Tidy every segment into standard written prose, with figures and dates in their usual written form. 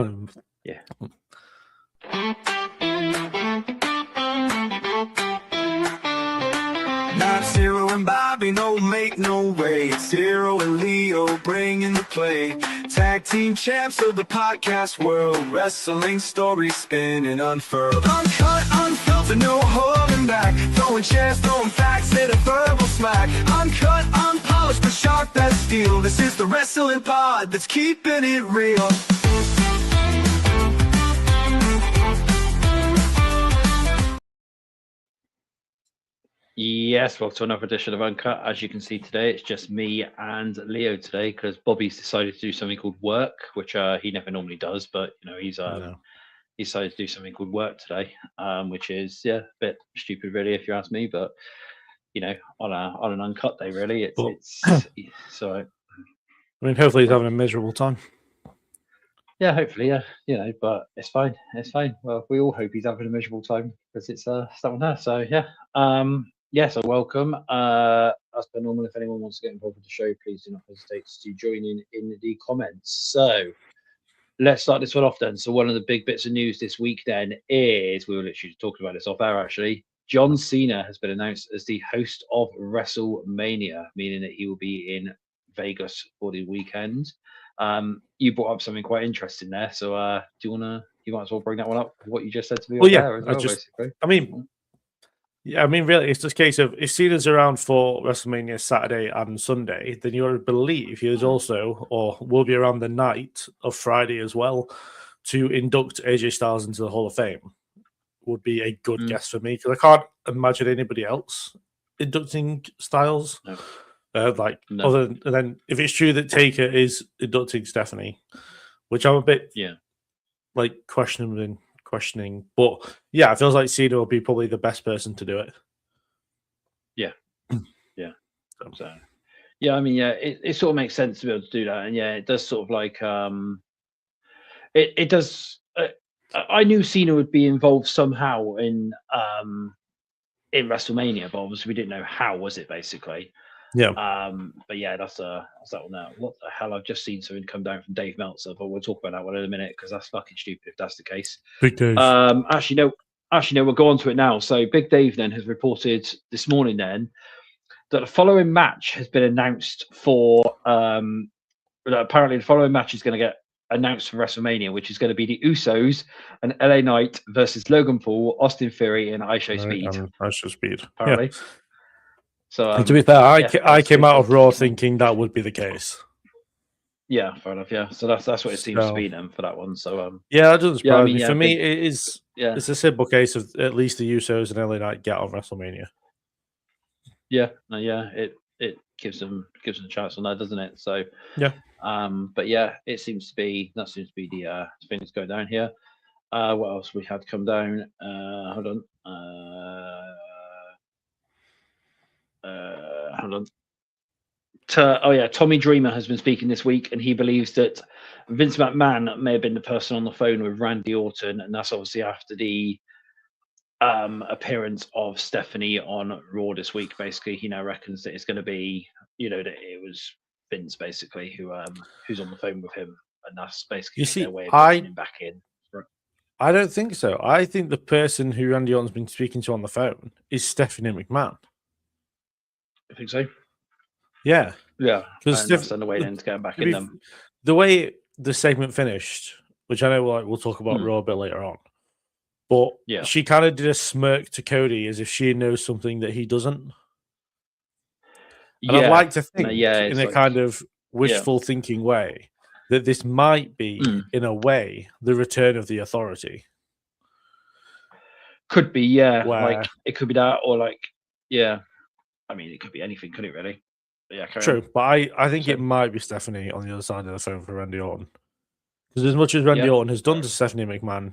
Yeah. Not Zero and Bobby, no make no way. It's Zero and Leo bringing the play. Tag team champs of the podcast world. Wrestling stories spinning unfurled. Uncut, unfiltered, no holding back. Throwing chairs, throwing facts, hit a verbal smack. Uncut, unpolished, but sharp as steel. This is the wrestling pod that's keeping it real. Yes, well, to another edition of Uncut. As you can see today, it's just me and Leo today because Bobby's decided to do something called work, which he never normally does, but he's decided to do something called work today, which is a bit stupid, really, if you ask me. But on an Uncut day, really, it's so. I mean, hopefully he's having a miserable time. Yeah, hopefully, but it's fine. It's fine. Well, we all hope he's having a miserable time because it's someone there. So so welcome. As per normal, if anyone wants to get involved with the show, please do not hesitate to join in the comments. So let's start this one off then. So one of the big bits of news this week then is, we were literally talking about this off air actually, John Cena has been announced as the host of WrestleMania, meaning that he will be in Vegas for the weekend. You brought up something quite interesting there, so do you wanna? You might as well bring that one up. What you just said to me. Well, really, it's just a case of if Cena's around for WrestleMania Saturday and Sunday, then you would believe he is also, or will be around the night of Friday as well, to induct AJ Styles into the Hall of Fame. Would be a good guess for me because I can't imagine anybody else inducting Styles. No. Other than if it's true that Taker is inducting Stephanie, which I'm a bit questioning, but yeah, it feels like Cena will be probably the best person to do it. So it sort of makes sense to be able to do that, and it does sort of like it does. I knew Cena would be involved somehow in WrestleMania, but obviously we didn't know how. Was it basically? Yeah. But that's that one now. What the hell? I've just seen something come down from Dave Meltzer, but we'll talk about that one in a minute because that's fucking stupid if that's the case. Big Dave. Actually, no, we'll go on to it now. So Big Dave then has reported this morning then that the following match has been announced for apparently the following match is going to get announced for WrestleMania, which is going to be the Usos and LA Knight versus Logan Paul, Austin Theory, and ISO Speed. ISO Speed. Apparently. Yeah. So and to be fair, I came out of Raw thinking that would be the case. Yeah, fair enough. Yeah, so that's what it seems to be then for that one. So that doesn't surprise me. For me, it is. Yeah, it's a simple case of at least the Usos and LA Knight get on WrestleMania. It gives them a chance on that, doesn't it? So but it seems to be the thing that's going down here. What else we had come down? Hold on. Tommy Dreamer has been speaking this week, and he believes that Vince McMahon may have been the person on the phone with Randy Orton, and that's obviously after the appearance of Stephanie on Raw this week. Basically, he now reckons that it's going to be, that it was Vince basically who's on the phone with him, and that's basically their way of getting him back in. I don't think so. I think the person who Randy Orton's been speaking to on the phone is Stephanie McMahon. I think so. Yeah. Because that's on the way then to get back in them. The way the segment finished, which I know we'll talk about Raw a bit later on, but she kind of did a smirk to Cody as if she knows something that he doesn't. And I'd like to think in a kind of wishful thinking way that this might be, in a way, the return of the Authority. Could be, like it could be that, or I mean, it could be anything, could it really? But true. But I think it might be Stephanie on the other side of the phone for Randy Orton. Because as much as Randy Orton has done to Stephanie McMahon,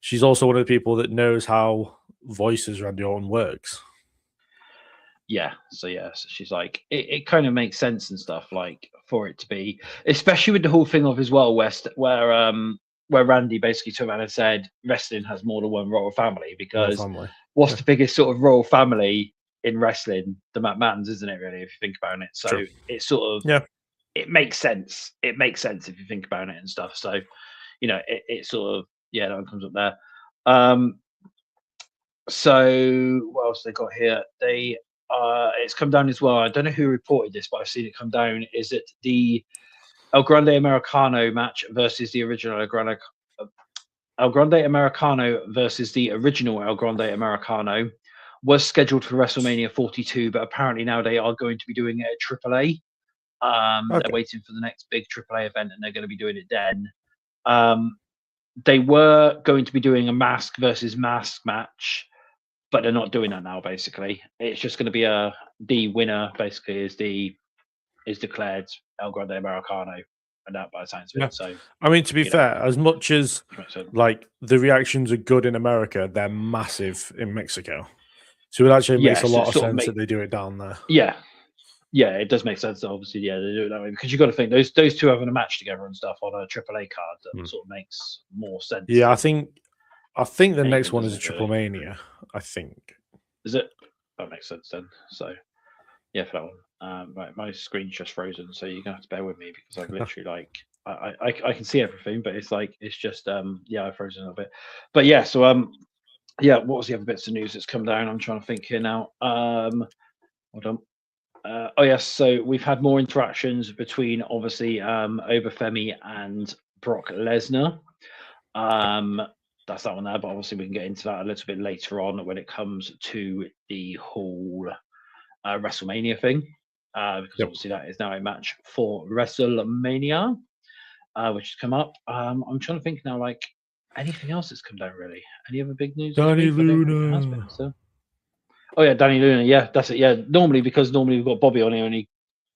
she's also one of the people that knows how voices Randy Orton works. So she's like, it kind of makes sense and stuff, like for it to be, especially with the whole thing of as well, where Randy basically turned around and said wrestling has more than one royal family, because what's the biggest sort of royal family in wrestling? The McMahons, isn't it, really, if you think about it? So it's sort of it makes sense. It makes sense if you think about it and stuff. So it sort of that one comes up there. So what else they got here? It's come down as well. I don't know who reported this, but I've seen it come down. Is it the El Grande Americano match versus the original El Grande Americano versus the original El Grande Americano was scheduled for WrestleMania 42, but apparently now they are going to be doing it at AAA. They're waiting for the next big AAA event, and they're going to be doing it then. They were going to be doing a mask versus mask match, but they're not doing that now. Basically, it's just going to be the winner. Basically, is declared El Grande Americano, and that by the sounds of it. So, I mean, to be fair, as much as like the reactions are good in America, they're massive in Mexico. So it actually makes a lot of sense that they do it down there. Yeah, it does make sense. Obviously, they do it that way because you got to think those two having a match together and stuff on a AAA card that sort of makes more sense. Yeah, I think the next one is a Triple Mania. I think is it? That makes sense then. So yeah, for that one. Right, my screen's just frozen, so you're gonna have to bear with me because I've literally I can see everything, but it's just I've frozen a little bit. But yeah, so what was the other bits of news that's come down? I'm trying to think here now. Hold on. Yes, so we've had more interactions between obviously Obafemi and Brock Lesnar. That's that one there, but obviously we can get into that a little bit later on when it comes to the whole WrestleMania thing, because obviously that is now a match for WrestleMania, which has come up. I'm trying to think now, like anything else that's come down really. Any other big news? Danny Luna. Oh yeah, Danny Luna. Yeah, that's it. Yeah, normally we've got Bobby on here and he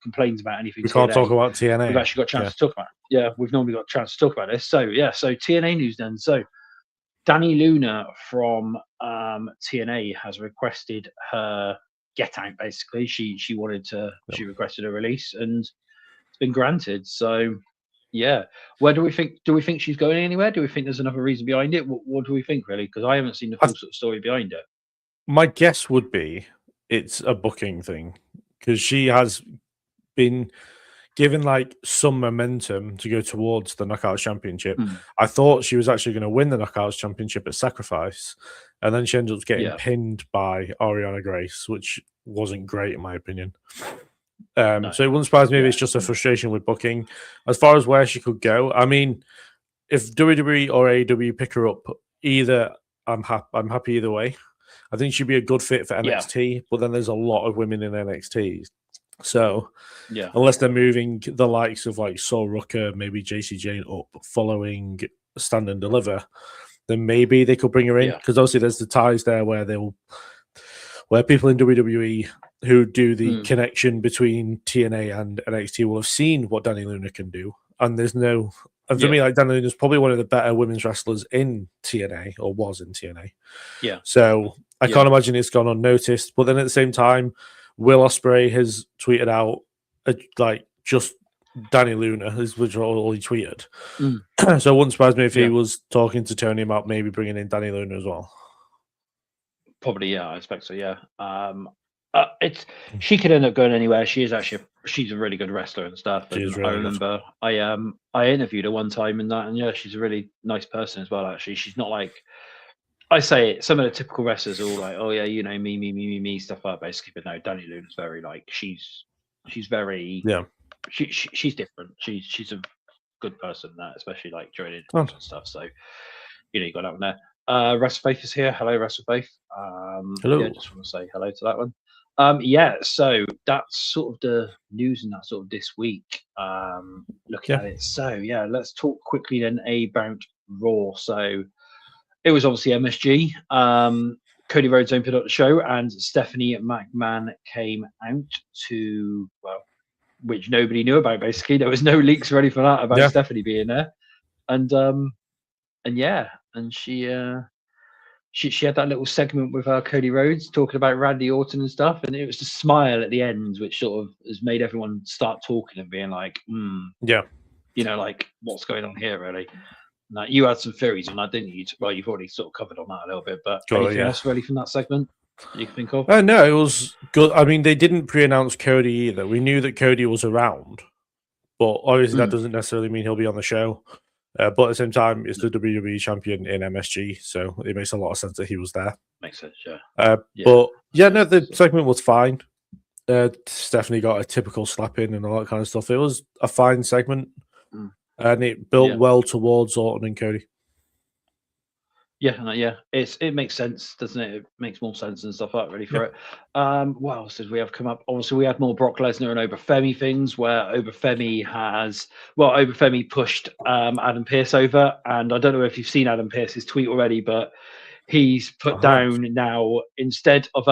complains about anything. We can't talk about TNA. We've actually got a chance to talk about it. Yeah, we've normally got a chance to talk about this. So so TNA news then. So Danny Luna from TNA has requested her get out. Basically, she wanted to. She requested a release and it's been granted. So yeah, where do we think she's going anywhere? Do we think there's another reason behind it? What do we think really? Because I haven't seen the full sort of story behind it. My guess would be it's a booking thing because she has been given like some momentum to go towards the Knockouts Championship. I thought she was actually going to win the Knockouts Championship at Sacrifice, and then she ended up getting pinned by Ariana Grace, which wasn't great in my opinion. So it wouldn't surprise me if it's just a frustration with booking. As far as where she could go, I mean, if WWE or AEW pick her up, either I'm happy either way. I think she'd be a good fit for NXT, but then there's a lot of women in NXT. So, unless they're moving the likes of like Sol Rucker, maybe JC Jane up following Stand and Deliver, then maybe they could bring her in because obviously there's the ties there where people in WWE who do the connection between TNA and NXT will have seen what Danny Luna can do, and there's no. And for me, like Danny Luna is probably one of the better women's wrestlers in TNA or was in TNA. Yeah. So I can't imagine it's gone unnoticed. But then at the same time, Will Ospreay has tweeted out like just Danny Luna, which all he tweeted. So it wouldn't surprise me if he was talking to Tony about maybe bringing in Danny Luna as well. Probably, I expect so. Yeah. She could end up going anywhere. She's a really good wrestler and stuff. And really I remember I interviewed her one time and she's a really nice person as well. Actually, she's not like I say it. Some of the typical wrestlers are all like, oh yeah, me stuff like that, basically. But no, Danny Luna's very like she's very she's different. She's a good person, especially like during interviews and stuff. So you got that one there. WrestleFaith is here. Hello, WrestleFaith. Hello. Yeah, just want to say hello to that one. So that's sort of the news in that sort of this week. Looking at it. So let's talk quickly then about Raw. So it was obviously MSG. Cody Rhodes opened up the show and Stephanie McMahon came out to which nobody knew about. Basically, there was no leaks ready for that about Stephanie being there, and she had that little segment with Cody Rhodes talking about Randy Orton and stuff, and it was the smile at the end which sort of has made everyone start talking and being like, like what's going on here, really. Now, you had some theories on that, didn't you? Well, you've already sort of covered on that a little bit, but anything else really from that segment you can think of? No, it was good. I mean, they didn't pre-announce Cody either. We knew that Cody was around, but obviously that doesn't necessarily mean he'll be on the show. But at the same time, it's the WWE champion in MSG, so it makes a lot of sense that he was there. Makes sense, yeah. But yeah, no, the segment was fine. Stephanie got a typical slap in and all that kind of stuff. It was a fine segment, and it built well towards Orton and Cody. Yeah, it makes sense, doesn't it? It makes more sense and stuff like that, really, for it. What else did we have come up? Obviously, we had more Brock Lesnar and Obafemi things, where Obafemi pushed Adam Pearce over, and I don't know if you've seen Adam Pearce's tweet already, but he's put down now instead of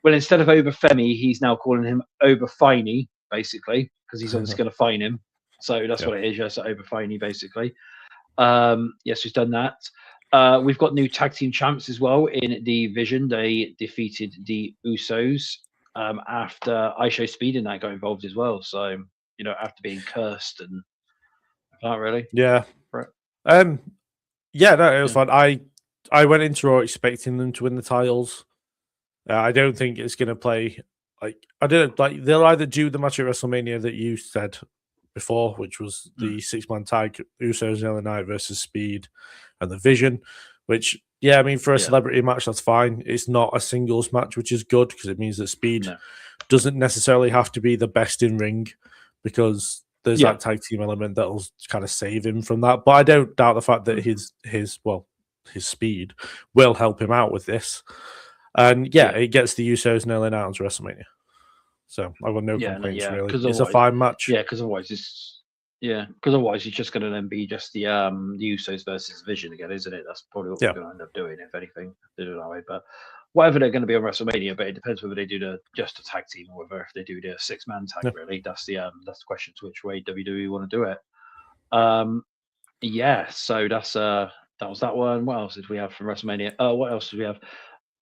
Obafemi, he's now calling him Obafini, basically, because he's obviously going to fine him. So that's what it is, yes, Obafini, basically. Yes, he's done that. We've got new tag team champs as well in the Vision. They defeated the Usos after ISHO Speed and that got involved as well. So, after being cursed and not really. Yeah. No, it was fun. I went into Raw expecting them to win the titles. I don't think it's going to play they'll either do the match at WrestleMania that you said before, which was the 6-man tag, Usos and LA Knight versus Speed and the Vision, which, for a celebrity match, that's fine. It's not a singles match, which is good because it means that Speed doesn't necessarily have to be the best in ring because there's that tag team element that'll kind of save him from that. But I don't doubt the fact that his Speed will help him out with this. And it gets the Usos and LA Knight onto WrestleMania. So I've got no complaints really. It's a fine match. Yeah, because otherwise he's just going to then be just the Usos versus Vision again, isn't it? That's probably what we're going to end up doing, if anything, to do it that way. But whatever they're going to be on WrestleMania, but it depends whether they do just a tag team or whether if they do the 6-man tag. Really, that's the question to which way WWE want to do it. So that was that one. What else did we have from WrestleMania? What else did we have?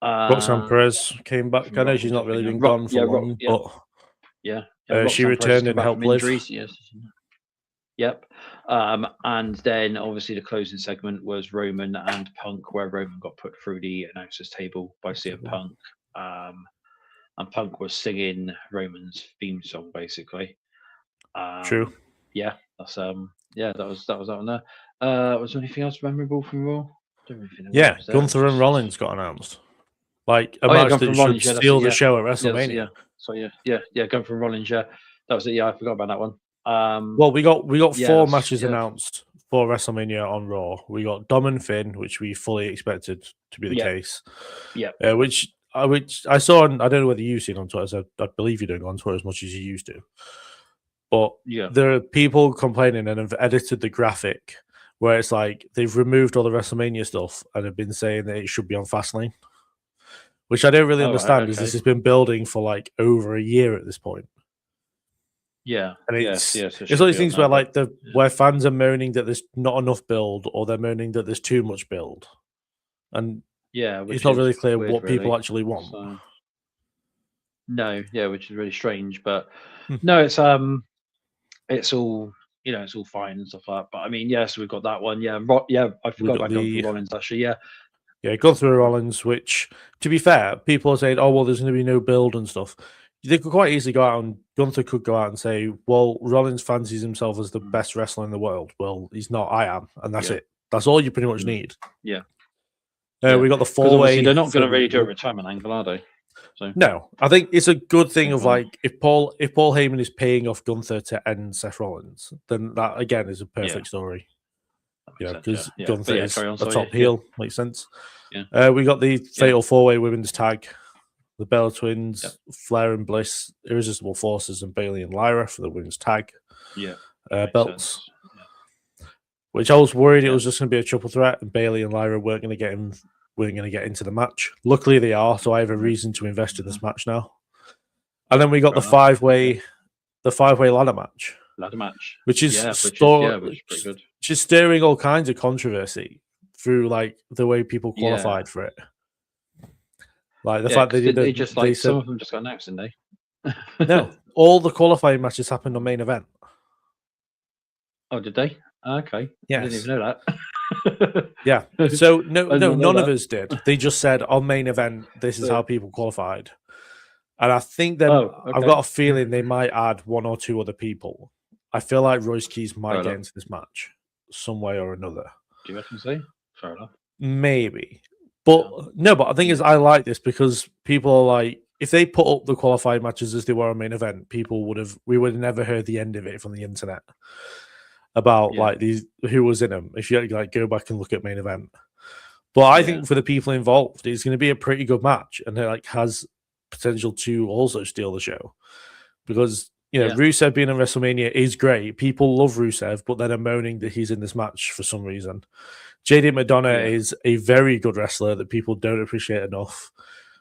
Roxanne Perez came back. I know she's not really been gone for long, but she returned and helped Liv. Yes. Yep. And then obviously the closing segment was Roman and Punk, where Roman got put through the announcers table by CM Punk. And Punk was singing Roman's theme song, basically. True. Yeah, that's that was that one there. Was there anything else memorable from Raw? Gunther and Rollins got announced. Like a match that should steal the show at WrestleMania. Gunther and Rollins. Yeah, that was it. Yeah, I forgot about that one. Well, we got 4 matches announced for WrestleMania on Raw. We got Dom and Finn, which we fully expected to be the case. Yeah. Which I saw on, I don't know whether you've seen on Twitter. So I believe you don't go on Twitter as much as you used to. But there are people complaining and have edited the graphic where it's like they've removed all the WrestleMania stuff and have been saying that it should be on Fastlane. Which I don't really understand, because this has been building for like over a year at this point. Yeah, and it's all these things where where fans are moaning that there's not enough build, or they're moaning that there's too much build, and it's not really clear what people actually want. So, no, which is really strange, but no, it's all it's all fine and stuff like that. But I mean, so we've got that one. I forgot about Gunther Rollins actually. Gunther Rollins, which, to be fair, people are saying, oh, well, there's going to be no build and stuff. They could quite easily go out and Gunther could go out and say, well, Rollins fancies himself as the best wrestler in the world. Well, he's not, I am. And that's it. That's all you pretty much need. Yeah. We got the 4-way. They're not going to really do a retirement angle, are they? So. No, I think it's a good thing of like, if Paul Heyman is paying off Gunther to end Seth Rollins, then that, again, is a perfect story. Because Gunther is a top heel. Makes sense. Yeah. We got the fatal 4-way women's tag. The Bella Twins, Flair and Bliss, Irresistible Forces, and Bayley and Lyra for the women's tag belts. Which I was worried it was just going to be a triple threat, and Bayley and Lyra weren't going to get into the match. Luckily, they are, so I have a reason to invest in this match now. And then we got the 5-way ladder match. Which is pretty good. Which is stirring all kinds of controversy through like the way people qualified for it. Like the fact they said, some of them just got announced, didn't they? No, all the qualifying matches happened on main event. Oh, did they? Okay. Yes. I didn't even know that. Yeah. So none of us did. They just said on main event, this is how people qualified. And I think I've got a feeling they might add 1 or 2 other people. I feel like Royce Keys might get into this match. some way or another. Do you reckon so? Fair enough. Maybe. But no, but the thing is, I like this because people are like, if they put up the qualified matches as they were on main event, we would have never heard the end of it from the internet about like these who was in them. If you like go back and look at main event, but I think for the people involved, it's going to be a pretty good match, and it like has potential to also steal the show because Rusev being in WrestleMania is great. People love Rusev, but then are moaning that he's in this match for some reason. JD McDonough is a very good wrestler that people don't appreciate enough.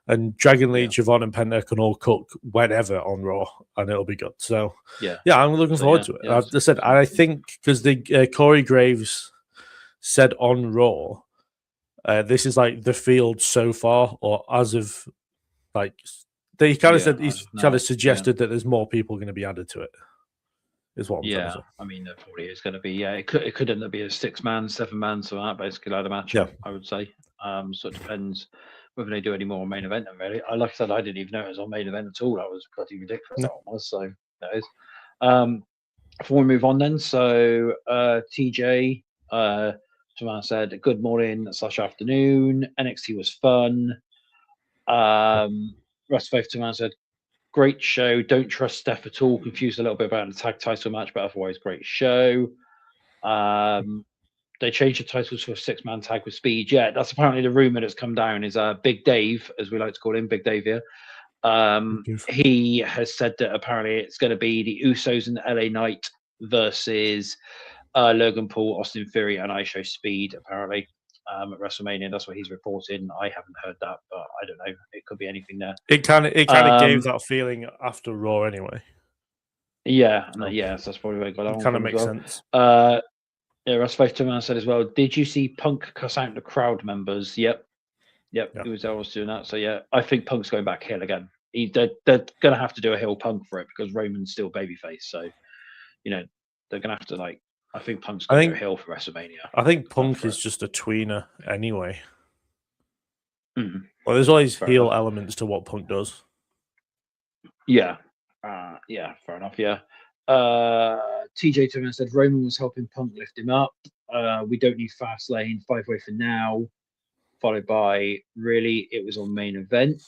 And Dragon Lee, Javon, and Penta can all cook whenever on Raw, and it'll be good. So, I'm looking forward to it. As I said, I think because the Corey Graves said on Raw, this is like the field so far, or as of like he kind of said he's kind of suggested that there's more people going to be added to it. Is what I'm trying to say. I mean, there probably is going to be. It could end up being a 6-man, 7-man, so that basically like a match. I would say. So it depends whether they do any more on main event. Then really, like I said, I didn't even know it was on main event at all. That was bloody ridiculous. That one was. So that is. Before we move on, then, so TJ, Jamal said, "Good morning / afternoon. NXT was fun." Russ Faith Jamal said, "Great show. Don't trust Steph at all. Confused a little bit about the tag title match, but otherwise great show." They changed the titles to a 6-man tag with Speed. Yeah, that's apparently the rumor that's come down. Is Big Dave, as we like to call him, Big Dave here. He has said that apparently it's going to be the Usos and LA Knight versus Logan Paul, Austin Theory, and ISO Speed. Apparently. At WrestleMania, that's what he's reporting. I haven't heard that, but I don't know. It could be anything there. It kind of gave that feeling after Raw, anyway. Yeah, so that's probably where it got on. Kind of makes sense. Russ Faith Turman said as well. Did you see Punk cuss out the crowd members? Yep. He was always doing that. So I think Punk's going back heel again. They're going to have to do a heel Punk for it because Roman's still babyface. So they're going to have to I think Punk's going to go heel for WrestleMania. I think Punk is just a tweener anyway. Well, there's always heel elements to what Punk does. Yeah. Fair enough. Yeah. TJ Turner said Roman was helping Punk lift him up. We don't need fast lane 5-way for now. Followed by really it was on main event.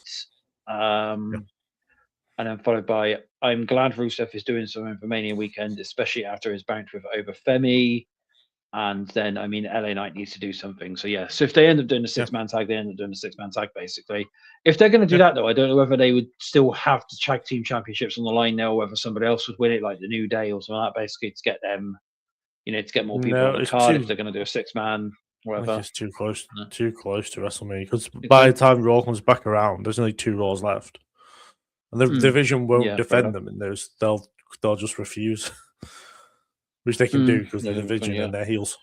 And then followed by, I'm glad Rusev is doing something for Mania weekend, especially after his bout with over Femi. And then, I mean, LA Knight needs to do something. So, so if they end up doing a 6-man tag, they end up doing a 6-man tag, basically. If they're going to do that, though, I don't know whether they would still have the tag team championships on the line now, or whether somebody else would win it, like the New Day or something like that, basically, to get them, to get more people on the card if they're going to do a 6-man. Whatever. It's too close to WrestleMania because by the time Raw comes back around, there's only 2 Raws left. And the division won't defend them in those. They'll just refuse, which they can do because they're division and they're heels.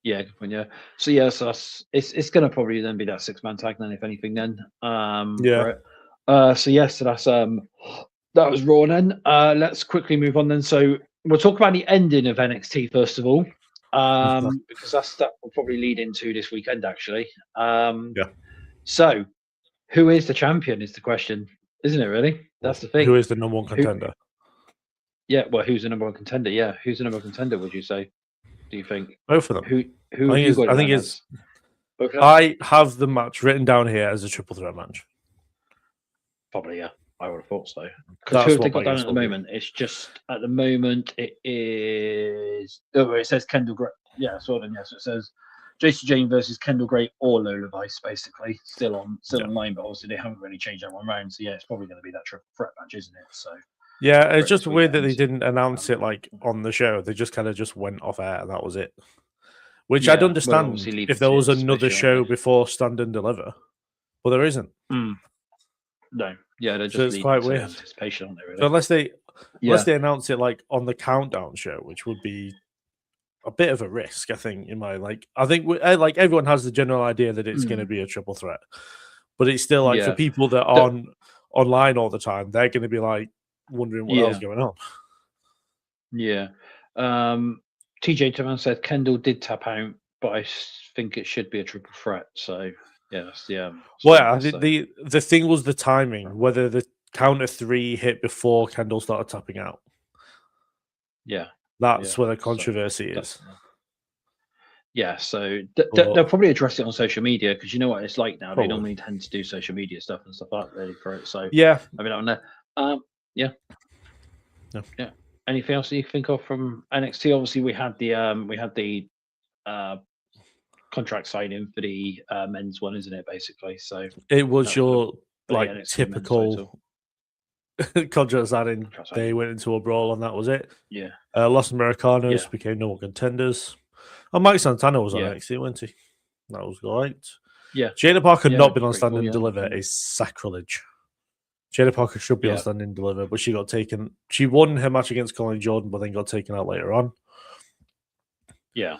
Yeah, good point. Yeah. So so it's going to probably then be that 6-man tag then, if anything. Then so that's that was Raw. Then let's quickly move on. Then so we'll talk about the ending of NXT first of all, because that will probably lead into this weekend actually. So. Who is the champion is the question, isn't it, really? That's the thing. Who is the number 1 contender? Who's the number 1 contender? Yeah, who's the number 1 contender, would you say? Do you think? Both of them. I think it's I have the match written down here as a triple threat match. Probably, yeah. I would have thought so. Because who have they got down at the moment? It's just, at the moment, it is... Oh, it says Kendall Gray. Yeah, sort of, yes. It says... JC Jane versus Kendall Gray or Lola Vice, basically, still online, but obviously they haven't really changed that one round. So it's probably going to be that triple threat match, isn't it? So it's just weird that they didn't announce it on the show. They just kind of went off air, and that was it. Which I'd understand if there was another show before Stand and Deliver, but there isn't. No, they're just it's quite weird. Anticipation, aren't they? Really? So unless they announce it on the countdown show, which would be a bit of a risk, I think. I think everyone has the general idea that it's going to be a triple threat, but it's still for people that are online all the time, they're going to be wondering what else is going on. Yeah. TJ Taman said Kendall did tap out, but I think it should be a triple threat. So the thing was the timing, whether the count of 3 hit before Kendall started tapping out. Yeah. That's where the controversy is. Yeah, so they'll probably address it on social media because you know what it's like now. They normally tend to do social media stuff and stuff like that really for it. So yeah, I mean, I don't know. Yeah. Anything else that you think of from NXT? Obviously, we had the contract signing for the men's one, isn't it? Basically, so it was your like typical contract signing. They went into a brawl and that was it. Yeah. Los Americanos became normal contenders. And Mike Santana was on NXT, wasn't he? That was right. Yeah. Jada Parker not been on Stand and Deliver is sacrilege. Jada Parker should be on Stand and Deliver, but she got taken. She won her match against Colin Jordan, but then got taken out later on. Yeah.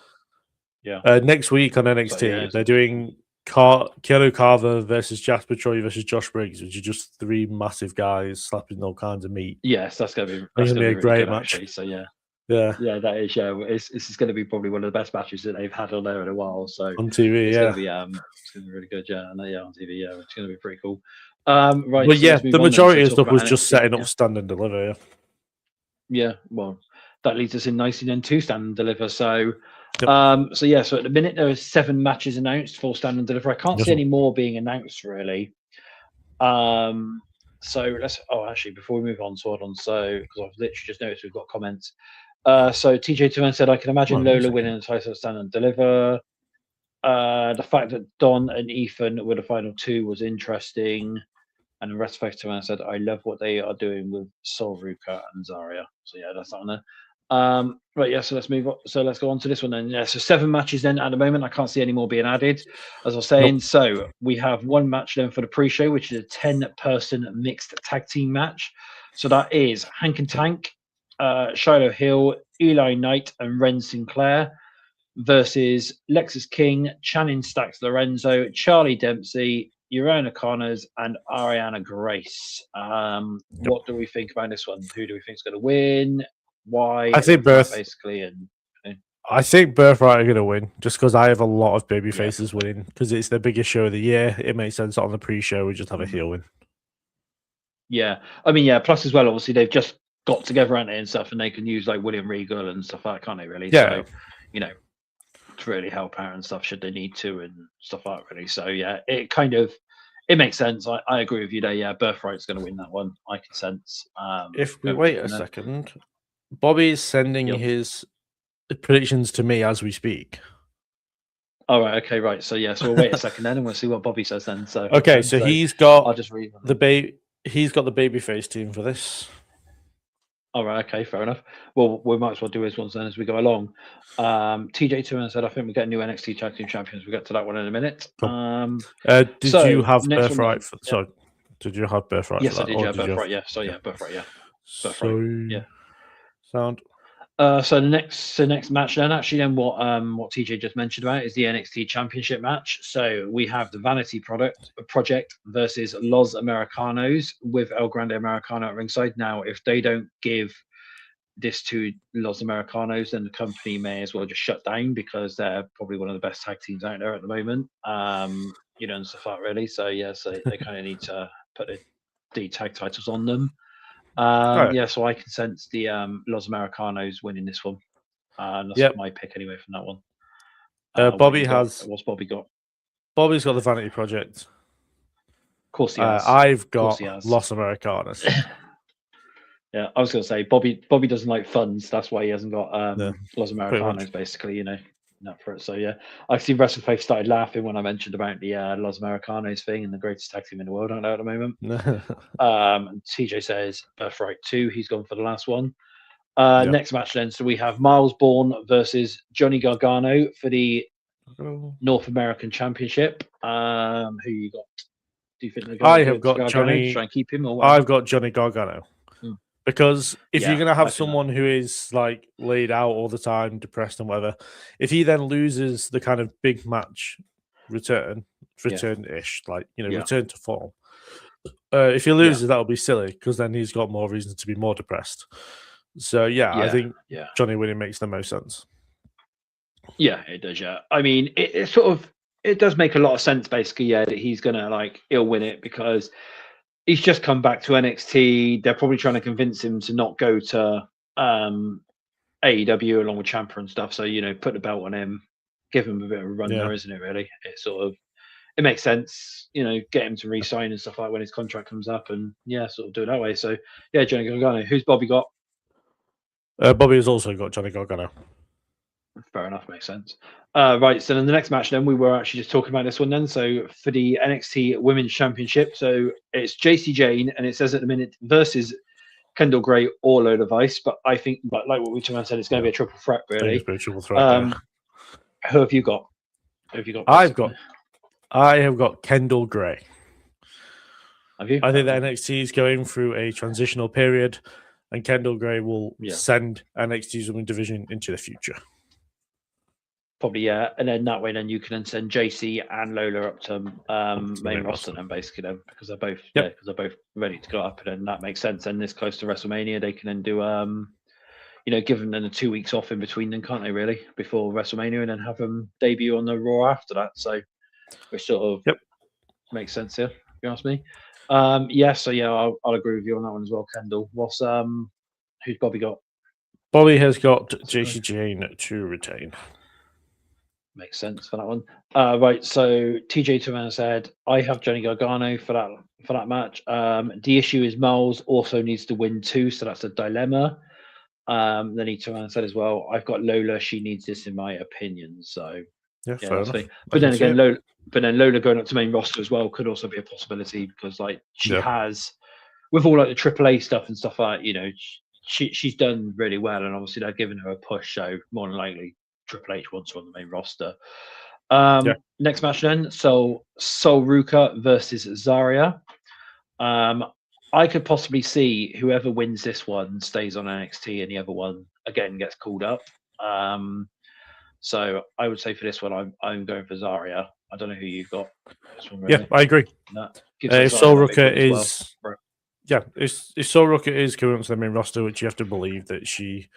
Next week on NXT, they're doing Keanu Carver versus Jasper Troy versus Josh Briggs, which are just three massive guys slapping all kinds of meat. Yes, that's going to be a really great good, match. Actually, so yeah, that is. Yeah, this is going to be probably one of the best matches that they've had on there in a while. So on TV, it's going to be really good. Yeah, on TV, it's going to be pretty cool. Right, but so the majority of stuff was just setting up Stand and Deliver. Yeah, well, that leads us in nicely then to Stand and Deliver. So. So at the minute there are 7 matches announced for Stand and Deliver. I can't see any more being announced really. So let's. Oh, actually, before we move on, so because I've literally just noticed we've got comments. So TJ Tuan said, I can imagine Lola winning the title of Stand and Deliver. The fact that Don and Ethan were the final 2 was interesting. And the rest of Tuan said, I love what they are doing with Sol Ruka and Zarya. So that's on there. Right, so let's move on. So let's go on to this one then. Yeah, so 7 matches then at the moment. I can't see any more being added, as I was saying. So we have 1 match then for the pre-show, which is a 10-person mixed tag team match. So that is Hank and Tank, Shiloh Hill, Eli Knight, and Ren Sinclair versus Lexus King, Channing Stacks Lorenzo, Charlie Dempsey, Urana Connors, and Ariana Grace. What do we think about this one? Who do we think is going to win? Why? I think basically, I think Birthright are going to win just because I have a lot of baby faces winning because it's the biggest show of the year. It makes sense on the pre-show we just have a heel win. Yeah, I mean, plus as well, obviously they've just got together and stuff, and they can use like William Regal and stuff like that, can't they? Really? Yeah. So, to really help out and stuff should they need to and stuff like that. Really. So it makes sense. I agree with you there. Yeah, Birthright's going to win that one. I can sense. If we wait a second. Bobby is sending his predictions to me as we speak. All right. Okay. Right. So so we'll wait a second then, and we'll see what Bobby says then. So he's got. I'll just read He's got the babyface team for this. All right. Okay. Fair enough. Well, we might as well do his ones then as we go along. TJ Tuan said, "I think we get new NXT Tag Team Champions. We'll get to that one in a minute." Cool. Did you have Birthright? Sorry. Did you have Birthright? Yes, I did. Yeah, Birthright. Yeah. So Birthright. Yeah. Birthright. Sound. So the next match then, what TJ just mentioned about is the NXT Championship match. So we have the Vanity Project versus Los Americanos with El Grande Americano at ringside. Now, if they don't give this to Los Americanos, then the company may as well just shut down because they're probably one of the best tag teams out there at the moment. And stuff like that really. So so they kind of need to put the tag titles on them. So I can sense the Los Americanos winning this one. That's my pick anyway from that one. What's Bobby got? Bobby's got the Vanity Project. Of course he has. I've got Los Americanos. Yeah, I was going to say Bobby doesn't like funds. That's why he hasn't got Los Americanos, basically. Not for it. So I've seen WrestleFaith started laughing when I mentioned about the Los Americanos thing and the greatest tag team in the world right now at the moment. And TJ says Birthright 2. He's gone for the last one. Next match then. So we have Miles Bourne versus Johnny Gargano for the North American Championship. Who you got? Do you think they're going I have got Gargano Johnny. to try and keep him, or I've got Johnny Gargano. Because if you're going to have someone who is like laid out all the time, depressed and whatever, if he then loses the kind of big match return-ish, return to form, if he loses, that'll be silly because then he's got more reason to be more depressed. So, I think Johnny winning makes the most sense. Yeah, it does, yeah. I mean, it does make a lot of sense, basically, that he's going to, he'll win it because he's just come back to NXT. They're probably trying to convince him to not go to AEW along with Ciampa and stuff. So put the belt on him, give him a bit of a run Yeah. there, isn't it? Really, it makes sense. Get him to re-sign and stuff like when his contract comes up, and sort of do it that way. So Johnny Gargano. Who's Bobby got? Bobby has also got Johnny Gargano. Fair enough, makes sense. Right, so then the next match, then we were actually just talking about this one. Then, so for the NXT Women's Championship, so it's JC Jane, and it says at the minute versus Kendall Gray or Lola Vice. But I think, like what we said, it's going to be a triple threat, really. It's a triple threat. Who have you got? I have got Kendall Gray. Have you? I think that NXT is going through a transitional period, and Kendall Gray will send NXT's women's division into the future. Probably, yeah. And then that way, then you can then send JC and Lola up to main roster, then basically, then because they're both because they're both ready to go up, and then that makes sense. And this close to WrestleMania, they can then do give them then 2 weeks off in between, then can't they? Really, before WrestleMania, and then have them debut on the Raw after that. So which sort of makes sense here. If you ask me. So I'll agree with you on that one as well, Kendall. Who's Bobby got? Bobby has got JC Jane to retain. Makes sense for that one. Right, so TJ Turan said, I have Johnny Gargano for that match. The issue is Miles also needs to win too, so that's a dilemma. Then Turan said as well, I've got Lola, she needs this in my opinion. So fair enough. But then again, Lola going up to main roster as well could also be a possibility because she has, with all the AAA stuff and stuff like she's done really well, and obviously they're giving her a push, so more than likely Triple H wants her on the main roster. Next match then, so Sol Ruka versus Zarya. I could possibly see whoever wins this one stays on NXT, and the other one again gets called up. So I would say for this one, I'm going for Zarya. I don't know who you've got. This one, really. Yeah, I agree. Sol Ruka is if Sol Ruka is coming up to the main roster, which you have to believe that she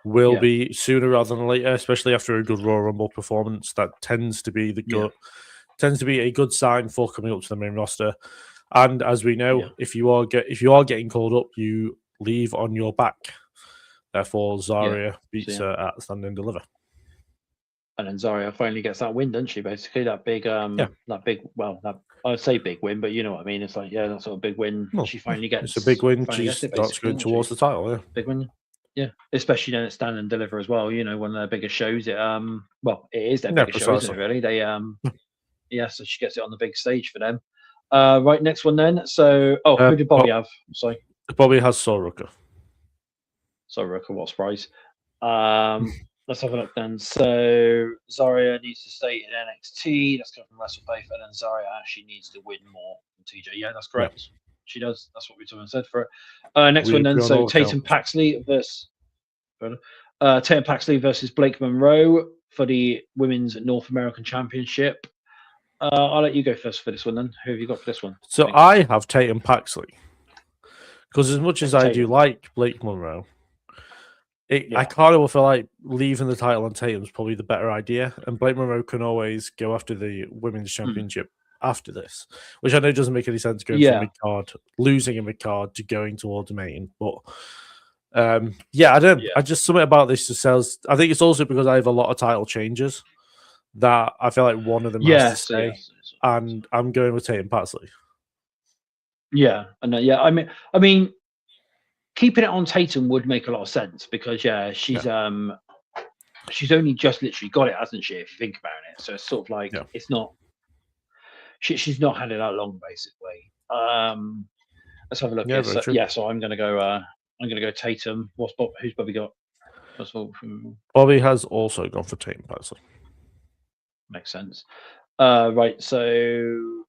will be sooner rather than later, especially after a good Royal Rumble performance. That tends to be a good sign for coming up to the main roster. And as we know, if you are getting called up, you leave on your back. Therefore, Zarya beats her at Stand and Deliver. And then Zarya finally gets that win, doesn't she? Basically, that big, I would say big win, but you know what I mean. It's like, that sort of big win. Well, she finally gets. It's a big win. She starts going towards the title. Yeah, big win. Yeah, especially then at Stand and Deliver as well. One of their biggest shows. It is their biggest show, isn't it? Really, they so she gets it on the big stage for them. Right, next one then. So, who did Bobby have? Sorry, Bobby has Sol Ruka. Sol Ruka, what a surprise. Let's have a look then. So Zarya needs to stay in NXT. That's coming from WrestleBase, and then Zarya actually needs to win more than TJ. Yeah, that's correct. Yeah. She does. That's what we said for it. Next one then. So Tatum Paxley versus Blake Monroe for the Women's North American Championship. I'll let you go first for this one then. Who have you got for this one? So I have Tatum Paxley because as much as I do like Blake Monroe, I kind of feel like leaving the title on Tatum is probably the better idea. And Blake Monroe can always go after the Women's Championship after this, which I know doesn't make any sense going from mid-card, losing a mid-card to going towards main. But I just something about this just says, I think it's also because I have a lot of title changes that I feel like one of them has to stay. And I'm going with Tatum Paxley. Yeah, and I mean, keeping it on Tatum would make a lot of sense because she's only just literally got it, hasn't she? If you think about it, so it's sort of like it's not. She's not had it that long, basically. Let's have a look. So I'm gonna go Tatum. Who's Bobby got? Bobby has also gone for Tatum Paxley. Makes sense. Right, so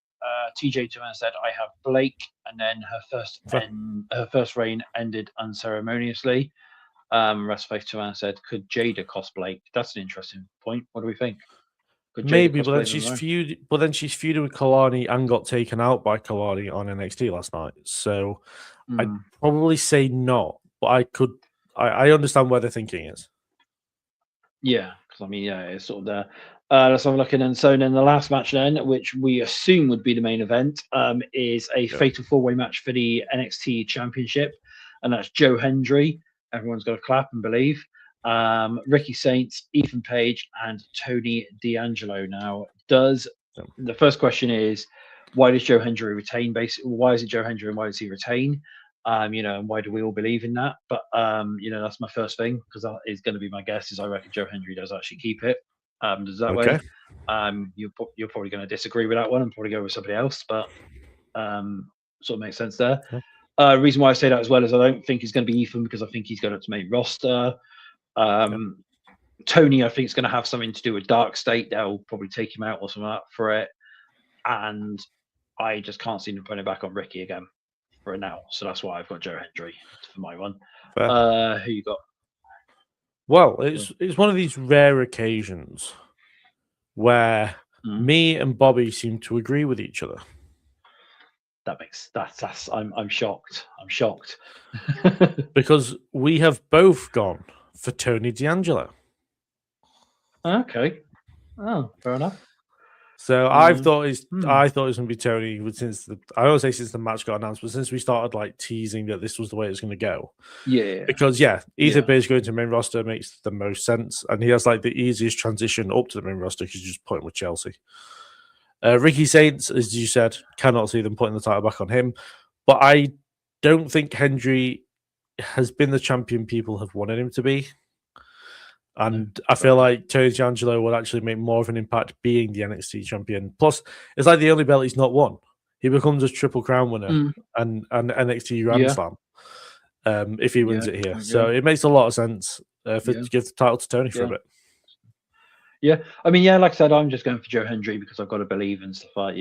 TJ Turan said, I have Blake, and then her first reign ended unceremoniously. Wrestleface Turan said, could Jada cost Blake? That's an interesting point. What do we think? Maybe, but then she's feuded with Kalani and got taken out by Kalani on NXT last night. So I'd probably say not, but I understand where the thinking is. Yeah, because it's sort of there. Let's have a look. And so then the last match then, which we assume would be the main event, is a fatal four-way match for the NXT Championship, and that's Joe Hendry. Everyone's got to clap and believe. Ricky Saints, Ethan Page, and Tony D'Angelo. Now, the first question is, why does Joe Hendry retain? Basically, why is it Joe Hendry and why does he retain? And why do we all believe in that? But that's my first thing, because that is going to be my guess. Is I reckon Joe Hendry does actually keep it. Does that way? You're probably going to disagree with that one and probably go with somebody else, but sort of makes sense there. Reason why I say that as well is I don't think it's going to be Ethan, because I think he's going up to main roster. Tony, I think, is going to have something to do with Dark State. They'll probably take him out or something like that for it. And I just can't see them putting it back on Ricky again for it now. So that's why I've got Joe Hendry for my one. Who you got? Well, it's one of these rare occasions where me and Bobby seem to agree with each other. I'm shocked. I'm shocked. Because we have both gone for Tony D'Angelo. Okay. Oh, fair enough. So I thought it was going to be Tony since the match got announced, but since we started like teasing that this was the way it's going to go. Yeah. Because Ethan Page going to main roster makes the most sense, and he has like the easiest transition up to the main roster because you just put him with Chelsea. Ricky Saints, as you said, cannot see them putting the title back on him, but I don't think Hendry has been the champion people have wanted him to be. And I feel like Tony D'Angelo will actually make more of an impact being the NXT champion. Plus, it's like the only belt he's not won. He becomes a Triple Crown winner and NXT Grand Slam if he wins it here. So it makes a lot of sense to give the title to Tony for a bit. Yeah, I mean, like I said, I'm just going for Joe Hendry because I've got to believe and stuff like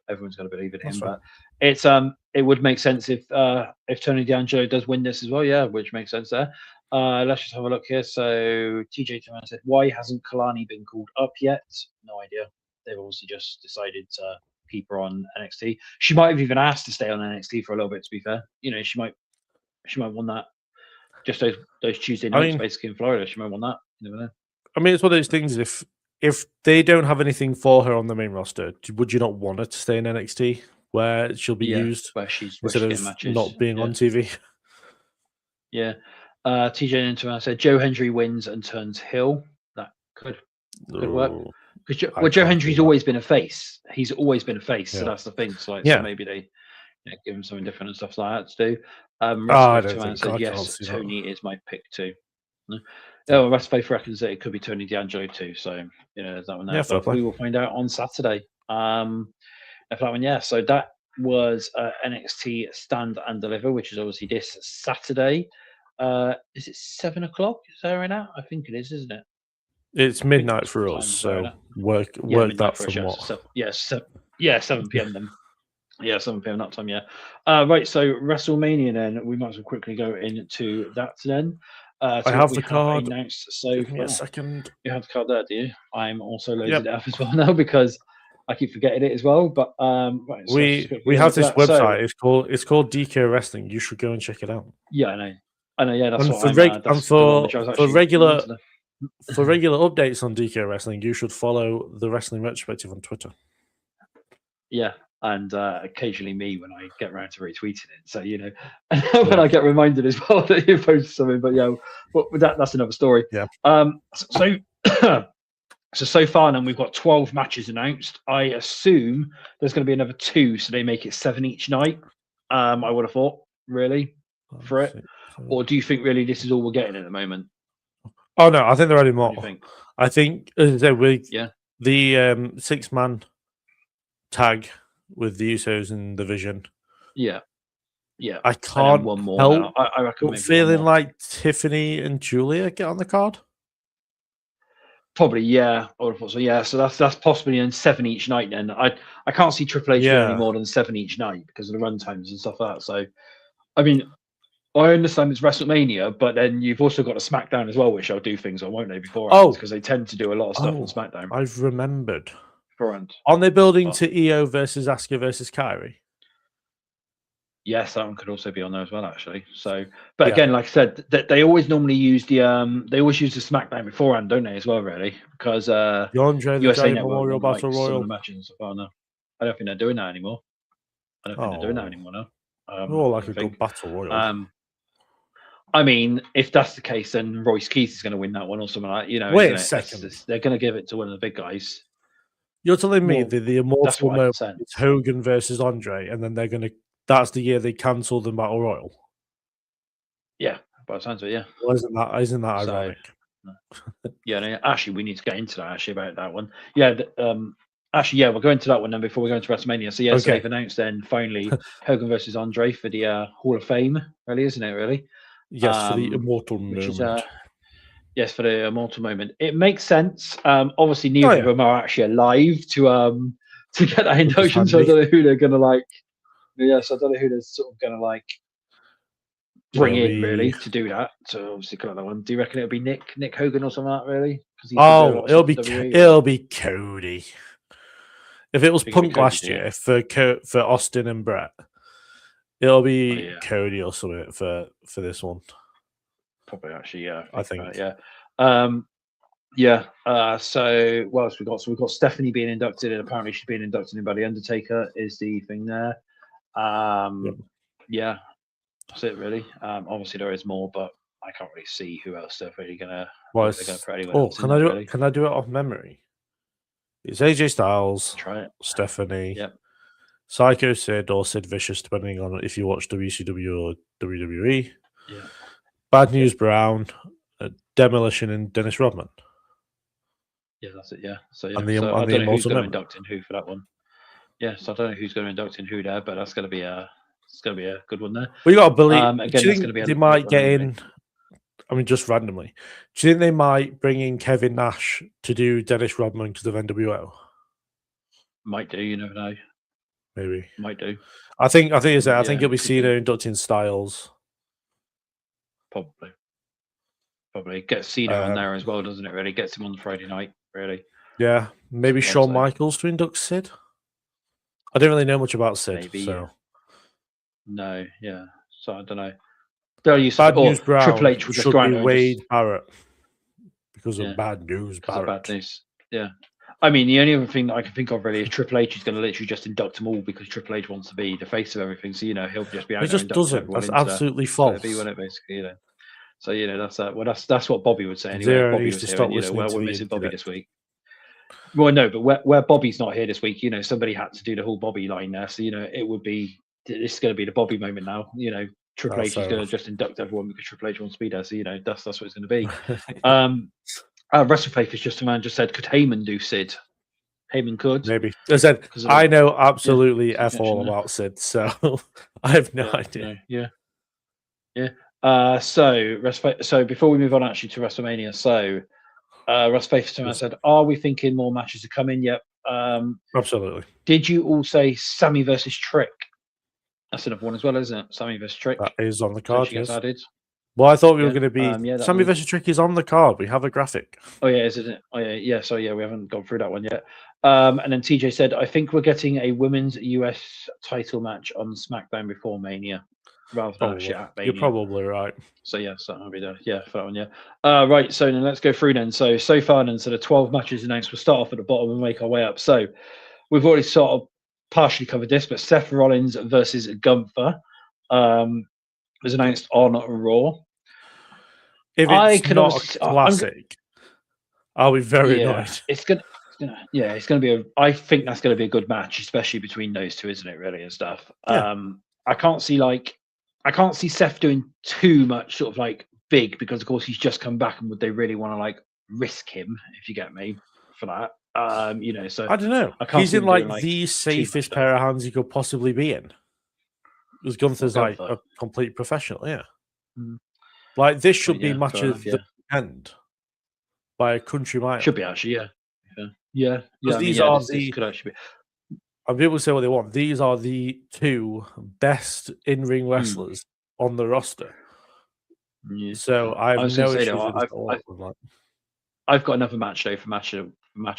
everyone's got to believe in him. But it's it would make sense if Tony D'Angelo does win this as well, which makes sense there. Let's just have a look here. So TJ Turner said, why hasn't Kalani been called up yet? No idea. They've obviously just decided to keep her on NXT. She might have even asked to stay on NXT for a little bit, to be fair. She might want that. Just those Tuesday nights basically in Florida. She might want that. You never know. I mean, it's one of those things. If they don't have anything for her on the main roster, would you not want her to stay in NXT where she'll be used instead of matches, not being on TV? Yeah. TJ Turner said Joe Hendry wins and turns heel. That could work. Because Joe Hendry's always been a face. He's always been a face. So that's the thing. So, so maybe they give him something different and stuff like that to do. Russ said yes, Tony is my pick too. Russ Faith reckons that it could be Tony D'Angelo too. So there's that one there. But we will find out on Saturday. If that one, so that was NXT Stand and Deliver, which is obviously this Saturday. Is it 7 o'clock? Is that right now? I think it is, isn't it? It's midnight for us, so work that from what? 7 p.m. then. 7 p.m. that time. Right. So WrestleMania. Then we might as well quickly go into that. Then I have the card. Announced. So give me a second. You have the card there, do you? I'm also loaded it up as well now because I keep forgetting it as well. But right, we have this website. So, it's called DK Wrestling. You should go and check it out. Yeah, I know. Yeah, that's and what for regular updates on DK Wrestling, you should follow the Wrestling Retrospective on Twitter. Yeah, and occasionally me when I get around to retweeting it. So when I get reminded as well that you posted something. But that's another story. Yeah. So far then we've got 12 matches announced. I assume there's going to be another 2, so they make it 7 each night. I would have thought really for it. Or do you think really this is all we're getting at the moment? Oh no, I think they're adding more. I think with the 6-man tag with the Usos and the Vision. Yeah. I can't one more help I reckon feeling like Tiffany and Julia get on the card. Probably, yeah. I would have thought so. Yeah, so that's possibly in 7 each night. Then I can't see Triple H doing any more than 7 each night because of the run times and stuff like that. So, I mean, I understand it's WrestleMania, but then you've also got a SmackDown as well, which I'll do things on, won't they? Beforehand, because they tend to do a lot of stuff on SmackDown. I've remembered. Beforehand. Aren't they building to EO versus Asuka versus Kairi? Yes, that one could also be on there as well, actually. So, but again, like I said, they always normally use the SmackDown beforehand, don't they? As well, really, because the Andre the Giant Memorial Battle Royal matches and stuff. No, I don't think they're doing that anymore. I don't think they're doing that anymore now. Like a good battle royal. I mean, if that's the case, then Royce Keith is going to win that one or something like that. You know, Wait a isn't it? second. They're going to give it to one of the big guys. You're telling me Well, that the that's immortal what I moment sense. is Hogan versus Andre, and then they're going to. That's the year they cancel the Battle Royal. Yeah, by the sounds of it, yeah. Well, isn't that ironic? Yeah, no, actually, we need to get into that actually about that one. Yeah, actually, yeah, we'll go into that one then before we go into WrestleMania. So yeah, so they've announced then finally Hogan versus Andre for the Hall of Fame, really, isn't it? Really? Yes, for the immortal moment. Yes, for the immortal moment. It makes sense. Obviously, neither of them are actually alive to get that induction, so I don't know who they're gonna like. Yeah, so I don't know who they're sort of gonna like bring in really to do that. So obviously, got that one. Do you reckon it'll be Nick Hogan or something like that? Really? It'll be Cody. If it was Punk last year for Austin and Brett, it'll be Cody or something for this one. Probably actually, yeah. I think. So what else we got? So we've got Stephanie being inducted, and apparently she's being inducted in by the Undertaker. Is the thing there? Yeah, that's it really. Obviously there is more, but I can't really see who else they're really gonna. Well, they're gonna put anyone else can I do it? Can I do it off memory? It's AJ Styles, try it. Stephanie, yep. Psycho Sid or Sid Vicious, depending on if you watch WCW or WWE. Yeah. Bad News Brown, Demolition, and Dennis Rodman. Yeah, that's it. Yeah. So yeah. I don't know who's going to induct in who for that one. Yeah, so I don't know who's going to induct in who there, but that's going to be a good one there. We got to believe. Again, do you think they might get in? I mean, just randomly. Do you think they might bring in Kevin Nash to do Dennis Rodman because of NWO? Might do. You never know. Maybe. Might do. I think it'll be Cena inducting Styles. Probably gets Cena on there as well, doesn't it? Really gets him on the Friday night. Really. Yeah, maybe Shawn Michaels to induct Sid. I don't really know much about Sid. Maybe, so. No, yeah. So I don't know. Bad News Brown Triple H should be Wade Barrett because of Bad News Barrett. Bad news. Yeah. I mean, the only other thing that I can think of really is Triple H is going to literally just induct them all because Triple H wants to be the face of everything. So he'll just be out. He just doesn't. That's absolutely false. So it basically, So that's what Bobby would say anyway. Bobby would say, we're missing Bobby this week. Well, no, but where Bobby's not here this week, somebody had to do the whole Bobby line there. So it would be this is going to be the Bobby moment now. Triple H is going to just induct everyone because Triple H wants to be there. So that's what it's going to be. WrestleFaith is just a man just said, could Heyman do Sid? Heyman could. Maybe. I said, I know absolutely all about Sid, so I have no idea. So before we move on actually to WrestleMania, WrestleFaith said, are we thinking more matches are coming? Yep. Absolutely. Did you all say Sammy versus Trick? That's another one as well, isn't it? Sammy versus Trick. That is on the card, yes. Added. Well, I thought we were going to be Sammy versus Trick is on the card. We have a graphic. Oh yeah, isn't it? Oh yeah. So we haven't gone through that one yet. And then TJ said, I think we're getting a women's US title match on SmackDown before Mania. Rather than actually at Mania. You're probably right. So that'll be there. Yeah, for that one. Yeah. Right. So then let's go through then. So far then, the 12 matches announced. We'll start off at the bottom and make our way up. So we've already sort of partially covered this, but Seth Rollins versus Gunther was announced on Raw. If it's not a classic, I'll be very annoyed. It's gonna be I think that's gonna be a good match, especially between those two, isn't it? Really and stuff. Yeah. I can't see Seth doing too much sort of like big because of course he's just come back and would they really want to like risk him, if you get me, for that? So I don't know. He's in like the safest pair of hands he could possibly be in. Because Gunther's like a complete professional, yeah. Like this should be match of the end by a country mile. Should be actually, yeah. These are could actually be. And people say what they want. These are the two best in-ring wrestlers on the roster. Yeah. So I have no issues I've got another match though for match of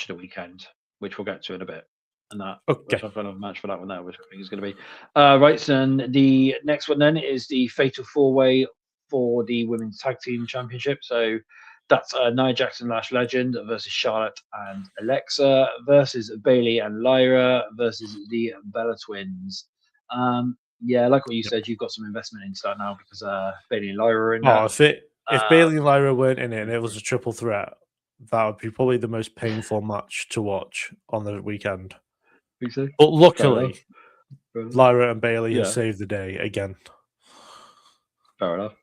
the weekend, which we'll get to in a bit. And that I've got another match for that one there, which I think is going to be right. So then the next one then is the Fatal 4-Way for the Women's Tag Team Championship. So that's Nia Jackson Lash Legend versus Charlotte and Alexa versus Bayley and Lyra versus the Bella Twins. yeah, like what you said, you've got some investment into that now because Bailey and Lyra are in Oh, there. if Bailey and Lyra weren't in it and it was a triple threat, that would be probably the most painful match to watch on the weekend. But luckily, Lyra and Bailey have saved the day again. Fair enough.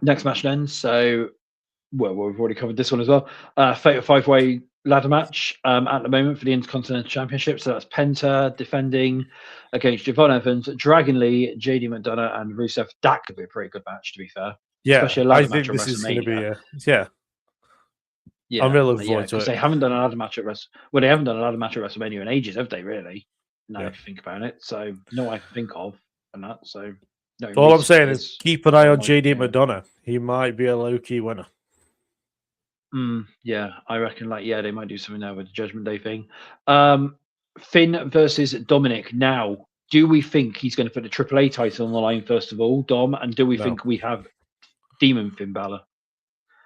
Next match then. So, well, we've already covered this one as well. Fatal 5-way ladder match at the moment for the Intercontinental Championship. So that's Penta defending against Javon Evans, Dragon Lee, JD McDonough, and Rusev. That could be a pretty good match, to be fair. Yeah, especially a ladder I think match this is going to be yeah. I'm really looking forward to it. Because they haven't done a ladder match at Well, they haven't done a ladder match at WrestleMania in ages, have they? Really? Now if you think about it, so no one I can think of and that. So no. All I'm saying is keep an eye on JD McDonough. He might be a low key winner. Yeah, I reckon. They might do something there with the Judgment Day thing. Finn versus Dominic. Now, do we think he's going to put the AAA title on the line first of all, Dom? And do we think we have Demon Finn Balor?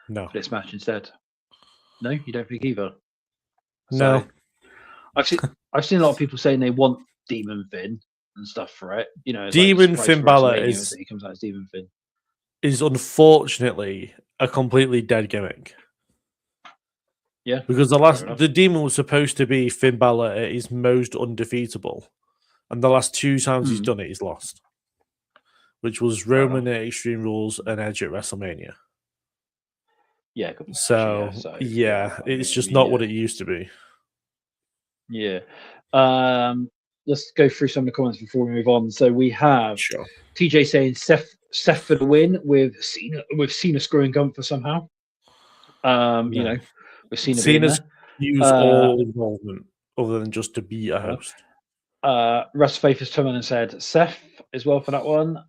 No, for this match instead. No, you don't think either. No, so, I've seen a lot of people saying they want Demon Finn and stuff for it. You know, Demon Finn Balor he comes out as Demon Finn. Is unfortunately a completely dead gimmick. Yeah, because the Demon was supposed to be Finn Balor at his most undefeatable, and the last 2 times he's done it, he's lost. Which was Roman at Extreme Rules and Edge at WrestleMania. Yeah. It's just not what it used to be. Yeah. Let's go through some of the comments before we move on. So we have TJ saying Seth for the win with Cena screwing Gunther somehow. You know, with Cena's use all involvement other than just to be a host. Russ Faith has come in and said Seth as well for that one.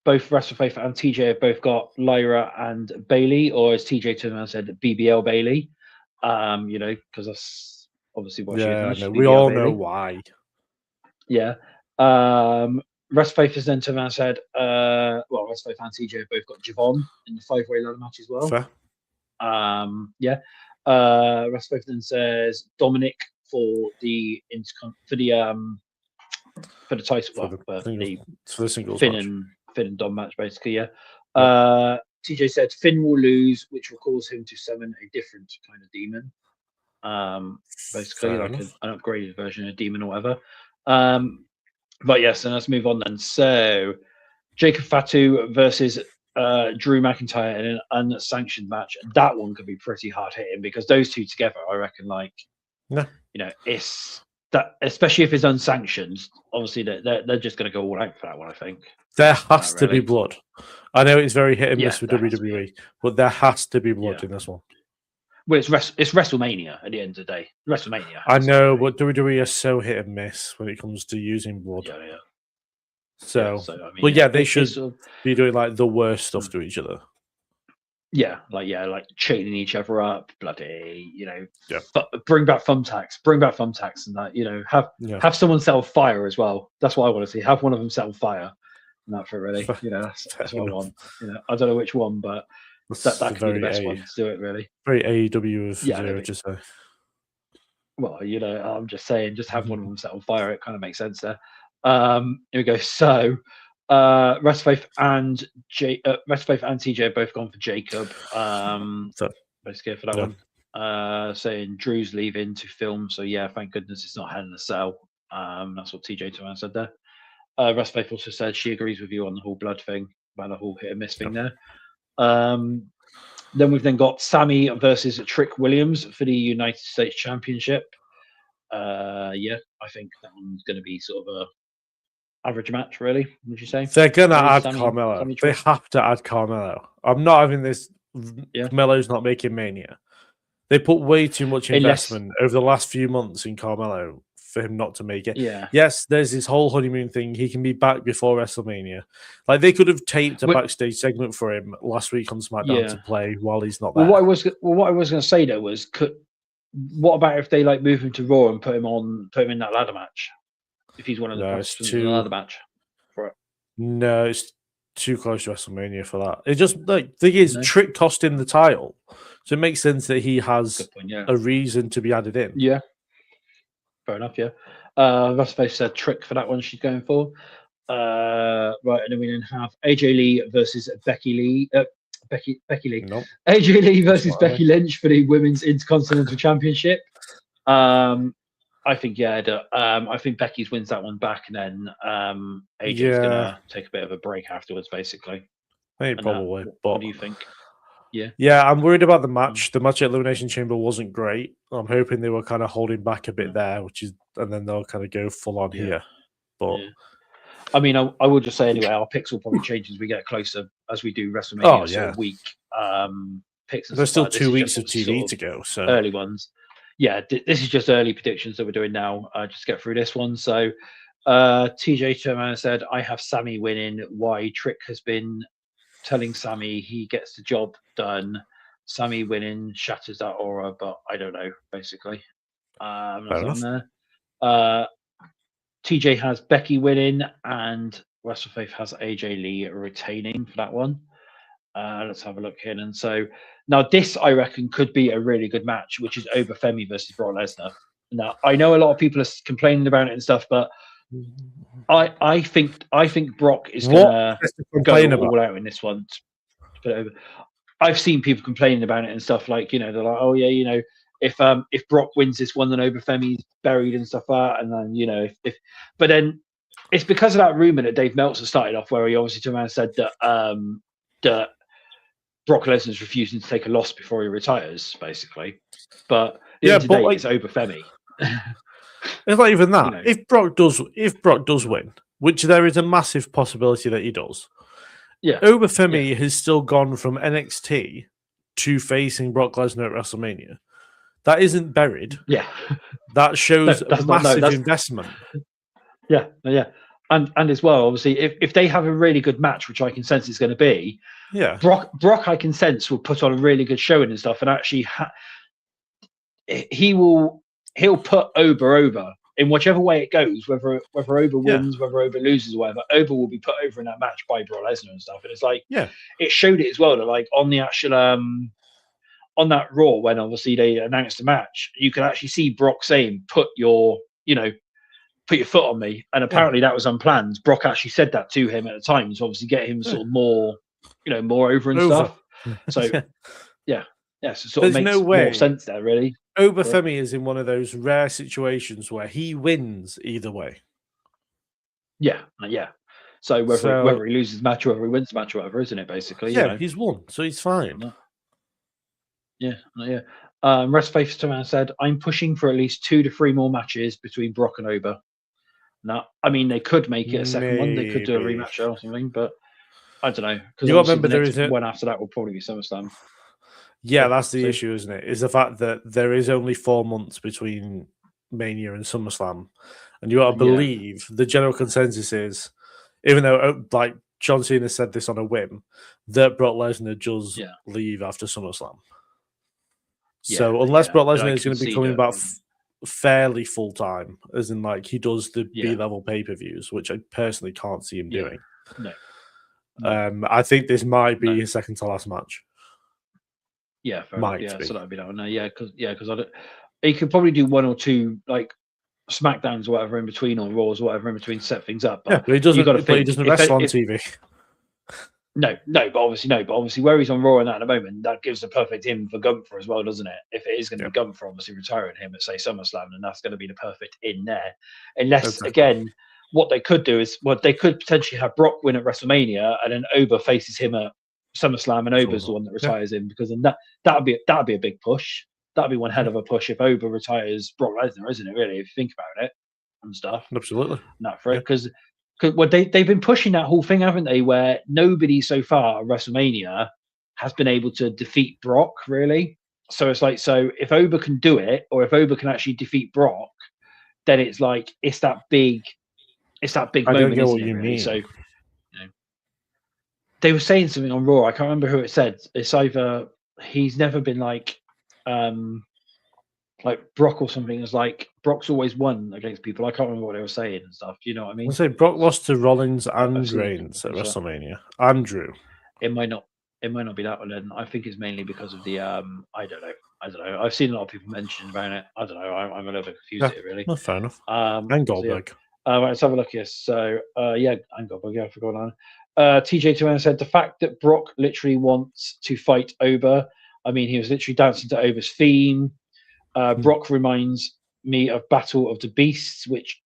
Both Russell Faith and TJ have both got Lyra and Bailey, or as TJ turned around and said, BBL Bailey. You know, because that's obviously what she is. No, we all know why. Yeah. Russ Faith has then turned around and said, Russ Faith and TJ have both got Javon in the 5-way ladder match as well. Fair. Russ Faith then says Dominic for the title, for the singles Finn and Dom match, basically. TJ said Finn will lose, which will cause him to summon a different kind of demon. Basically, like an upgraded version of demon or whatever. But yes, and let's move on then. So, Jacob Fatu versus Drew McIntyre in an unsanctioned match. That one could be pretty hard hitting because those two together, I reckon, you know, it's that, especially if it's unsanctioned. Obviously, they're just going to go all out for that one. I think there has to be blood. I know it's very hit and miss with WWE, but there has to be blood in this one. Well, it's WrestleMania at the end of the day. WrestleMania. I know, but WWE is so hit and miss when it comes to using blood. Yeah. So I mean, they should be doing like the worst stuff to each other. Yeah, like chaining each other up, bloody, you know. Yeah. Bring back thumbtacks, and that, you know, have someone set on fire as well. That's what I want to see. Have one of them set on fire. Not for really, you know. That's what I want. You know, I don't know which one, but that could be the best one to do it. Really, very AEW of Zero to say. Well, you know, I'm just saying, just have one of them set on fire. It kind of makes sense there. Here we go. So, Faith and TJ have both gone for Jacob. Basically for that one. Saying Drew's leaving to film. So yeah, thank goodness it's not Hell in a Cell. That's what TJ Turner said there. Russ Faith also said she agrees with you on the whole blood thing, about the whole hit and miss thing there. Then we've got Sammy versus Trick Williams for the United States Championship. I think that one's going to be sort of a average match, really. Would you say? They're going to add Carmelo. They have to add Carmelo. I'm not having this. Carmelo's not making Mania. They put way too much investment over the last few months in Carmelo for him not to make it. Yeah. Yes, there's this whole honeymoon thing. He can be back before WrestleMania. Like they could have taped a backstage segment for him last week on SmackDown to play while he's not there. What I was going to say though was, what about if they move him to Raw and put him in that ladder match? If he's one of the participants in the ladder match for it. No, it's too close to WrestleMania for that. It just thing is, Trick cost him the title, so it makes sense that he has a reason to be added in. Yeah. Fair enough, yeah. Russell said Trick for that one. She's going for. Right, and then we then have AJ Lee versus Becky Lee. Becky Lee. Nope. AJ Lee versus Becky Lynch for the Women's Intercontinental Championship. I think I think Becky's wins that one back, and then AJ's gonna take a bit of a break afterwards, basically. I think probably. But what do you think? Yeah, I'm worried about the match. The match at Elimination Chamber wasn't great. I'm hoping they were kind of holding back a bit there, and then they'll kind of go full on here. But I mean, I will just say anyway, our picks will probably change as we get closer, as we do WrestleMania sort of week picks. And there's still like 2 weeks of TV to go, so early ones. Yeah, this is just early predictions that we're doing now. Just get through this one. So, TJ Turman said, "I have Sammy winning. Why Trick has been telling Sammy he gets the job done. Sammy winning shatters that aura, but I don't know, basically." On there. TJ has Becky winning, and WrestleFaith has AJ Lee retaining for that one. Let's have a look here. And so now this, I reckon, could be a really good match, which is Oba Femi versus Brock Lesnar. Now, I know a lot of people are complaining about it and stuff, but I think Brock is going to go all out in this one. I've seen people complaining about it and stuff, like, they're like, oh yeah, if Brock wins this one, then Oba Femi's buried and stuff like that, and then but then it's because of that rumor that Dave Meltzer started off, where he obviously turned around and said that Brock Lesnar's refusing to take a loss before he retires, basically. But it's Oba Femi. It's not even that. If Brock does win, which there is a massive possibility that he does, Oba Femi has still gone from NXT to facing Brock Lesnar at WrestleMania. That isn't buried. Yeah, that shows a massive investment. Yeah. And as well, obviously, if they have a really good match, which I can sense it's going to be, Brock I can sense will put on a really good showing and stuff, and actually he'll put Oba over in whichever way it goes, whether Oba wins, whether Oba loses, or whatever. Oba will be put over in that match by Brock Lesnar and stuff. And it's like, it showed it as well, that like on the actual on that Raw, when obviously they announced the match, you could actually see Brock saying, put your foot on me. And apparently that was unplanned. Brock actually said that to him at the time to obviously get him sort of more, more over and stuff. So, so sort of makes more sense there, really. Oba Femi is in one of those rare situations where he wins either way. Yeah. So whether he loses the match or whether he wins the match or whatever, isn't it, basically? He's won, so he's fine. Yeah. WrestleFaith Turman said, "I'm pushing for at least 2 to 3 more matches between Brock and Oba." Now, I mean, they could make it a second one. They could do a rematch or something, but I don't know. Because you remember there is one after that will probably be SummerSlam. Yeah, that's the issue, isn't it? Is the fact that there is only 4 months between Mania and SummerSlam, and you got to believe the general consensus is, even though like John Cena said this on a whim, that Brock Lesnar does leave after SummerSlam. So unless Brock Lesnar is going to be coming back fairly full time, as in like he does the B-level pay-per-views, which I personally can't see him doing. No. I think this might be his second to last match. Yeah, so that'd be that one. Because I don't. He could probably do 1 or 2 like SmackDowns or whatever in between, or Raws or whatever in between to set things up. But but he doesn't. He doesn't wrestle on TV. No, but obviously where he's on Raw and that at the moment, that gives a perfect in for Gunther as well, doesn't it? If it is going to be Gunther, obviously retiring him at say SummerSlam, and that's going to be the perfect in there. Unless again, what they could do is, they could potentially have Brock win at WrestleMania, and then Oba faces him at SummerSlam, and Oba's the one that retires him, because then that'd be a big push. That'd be one hell of a push if Oba retires Brock Lesnar, isn't it? Really, if you think about it and stuff. Absolutely. Not for it, because they've been pushing that whole thing, haven't they? Where nobody so far at WrestleMania has been able to defeat Brock, really. So it's like, so if Oba can do it, or if Oba can actually defeat Brock, then it's like it's that big moment. I don't know what you mean. So they were saying something on Raw. I can't remember who it said. It's either he's never been like Brock or something. It's like Brock's always won against people. I can't remember what they were saying and stuff. Do you know what I mean? I say Brock lost to Rollins and Reigns at WrestleMania. Andrew. It might not it might not be that one. Then I think it's mainly because of the I don't know. I've seen a lot of people mention about it. I don't know. I'm a little bit confused here, really. Well, fair enough. And Goldberg. Right, let's have a look here. So and Goldberg. Yeah, I forgot on. TJ Tuana said the fact that Brock literally wants to fight Oba. I mean, he was literally dancing to Oba's theme. Brock reminds me of Battle of the Beasts, which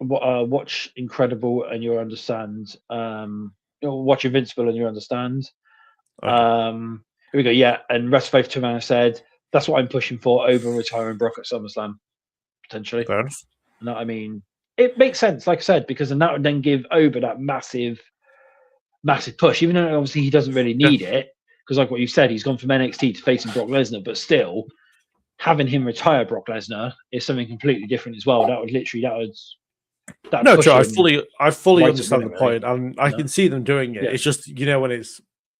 watch Incredible and you'll understand. Watch Invincible and you'll understand. Okay. Here we go. Yeah, and Rest Faith Tuana said that's what I'm pushing for over retiring Brock at SummerSlam, potentially. Fair enough. No, I mean, it makes sense, like I said, because then that would then give Oba that massive push, even though obviously he doesn't really need it, because like what you said, he's gone from NXT to facing Brock Lesnar, but still having him retire Brock Lesnar is something completely different as well. That would no, true. I fully understand the point, and I can see them doing it. Yeah. It's just when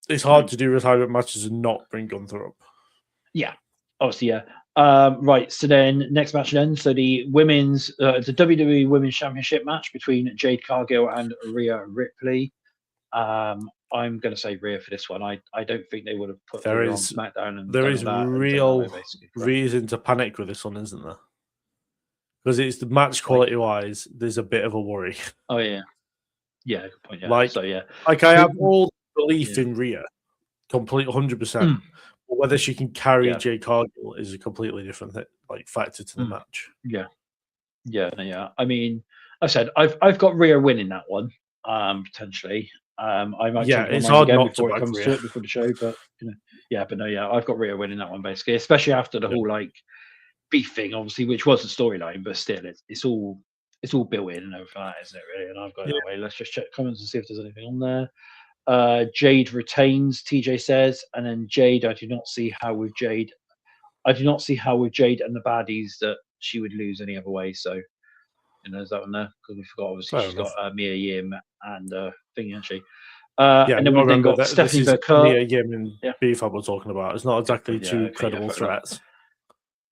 it's hard to do retirement matches and not bring Gunther up. Yeah, obviously, yeah. Right, so then next match then. So the WWE Women's Championship match between Jade Cargill and Rhea Ripley. I'm going to say Rhea for this one. I don't think they would have put her on SmackDown. And there is real reason to panic with this one, isn't there? Because it's the match quality wise, there's a bit of a worry. Oh yeah, good point. Yeah, like I have all belief in Rhea, complete 100%. But whether she can carry Jade Cargill is a completely different factor to the match. Yeah. I mean, I said I've got Rhea winning that one, potentially. I might it's hard not before to it comes Rhea. to it before the show, but I've got Rhea winning that one basically, especially after the whole beef thing, obviously, which was the storyline, but still, it's all built in and everything like that, isn't it? Really, and I've got it that way. Let's just check comments and see if there's anything on there. Jade retains, TJ says, and then Jade. I do not see how with Jade and the baddies that she would lose any other way. So, there's that one there because we forgot. Obviously, she's got Mia Yim and thingy, hasn't she? And then we've then got Stephanie Burkhardt. Mia Yim and Beef we're talking about. It's not exactly two credible threats.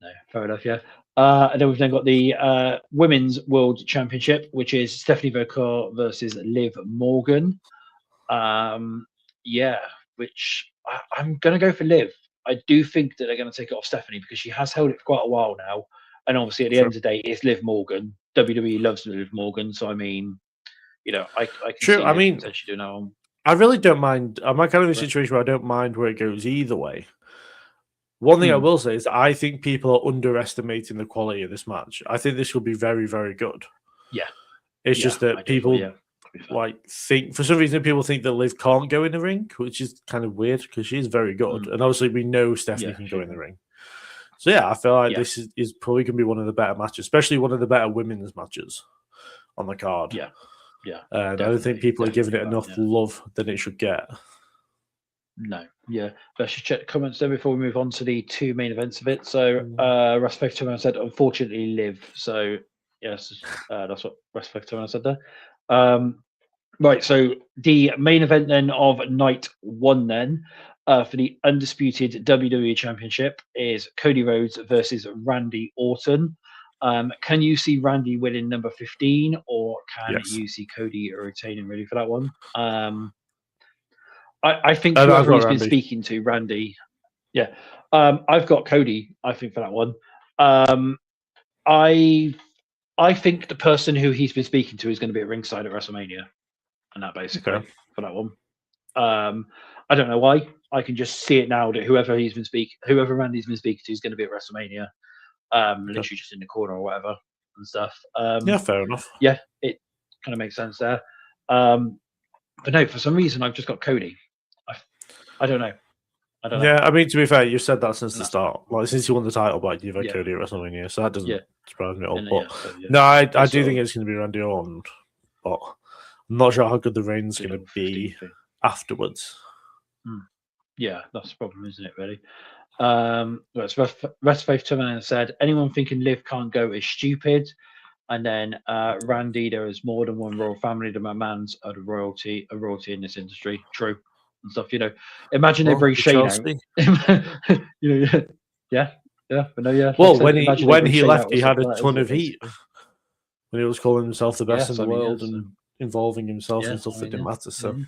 No, fair enough. Yeah. And then we've then got the Women's World Championship, which is Stephanie Burkhardt versus Liv Morgan. Which I'm going to go for Liv. I do think that they're going to take it off Stephanie because she has held it for quite a while now. And obviously, at the end of the day, it's Liv Morgan. WWE loves Liv Morgan. So, I mean, I can see potentially doing that one. I really don't mind. I'm kind of in a situation where I don't mind where it goes either way. One thing I will say is I think people are underestimating the quality of this match. I think this will be very, very good. Yeah. It's just that people think, for some reason, people think that Liv can't go in the ring, which is kind of weird because she is very good. And obviously, we know Stephanie can go in the ring. So, I feel like this is probably going to be one of the better matches, especially one of the better women's matches on the card. Yeah. I don't think people are giving it enough love that it should get. No, let's just check the comments then before we move on to the two main events of it. So, Respect to said, unfortunately, Liv. So, yes, that's what Respect to said there. Right, so the main event then of night one then for the undisputed WWE Championship is Cody Rhodes versus Randy Orton. Can you see Randy winning number 15, or can you see Cody retaining really for that one? I think whoever he's been speaking to, Randy. Yeah. I've got Cody, I think, for that one. I think the person who he's been speaking to is going to be at ringside at WrestleMania. And that basically for that one. I don't know why. I can just see it now that whoever Randy's been speaking to is going to be at WrestleMania. Literally just in the corner or whatever and stuff. Fair enough. Yeah, it kind of makes sense there. But no, for some reason I've just got Cody. I don't know. Yeah, I mean, to be fair, you've said that since the start. Like, since you won the title back, you've had Cody at WrestleMania, so that doesn't surprise me at all. I do think it's going to be Randy Orton, but I'm not sure how good the reign's going to be afterwards. Yeah, that's the problem, isn't it, really? Rest Faith Turner said, anyone thinking Liv can't go is stupid. And then Randy, there is more than one royal family. The McMahons are a royalty in this industry. True. And stuff, imagine they bring Shane out. But no, well, when he left, he had a ton of heat. When he was calling himself the best in the world and involving himself in stuff that didn't matter. So,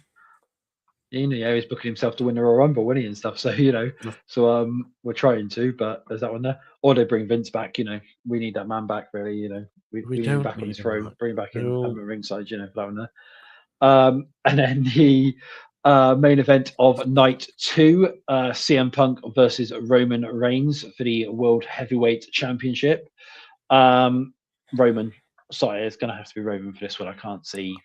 he's booking himself to win the Royal Rumble, winning and stuff. So we're trying to, but there's that one there. Or they bring Vince back. We need that man back, really. We need him back on his throne. Bring him back in at ringside. For that one there. And then the main event of night 2, CM Punk versus Roman Reigns for the World Heavyweight Championship. Roman, sorry, it's going to have to be Roman for this one. I can't see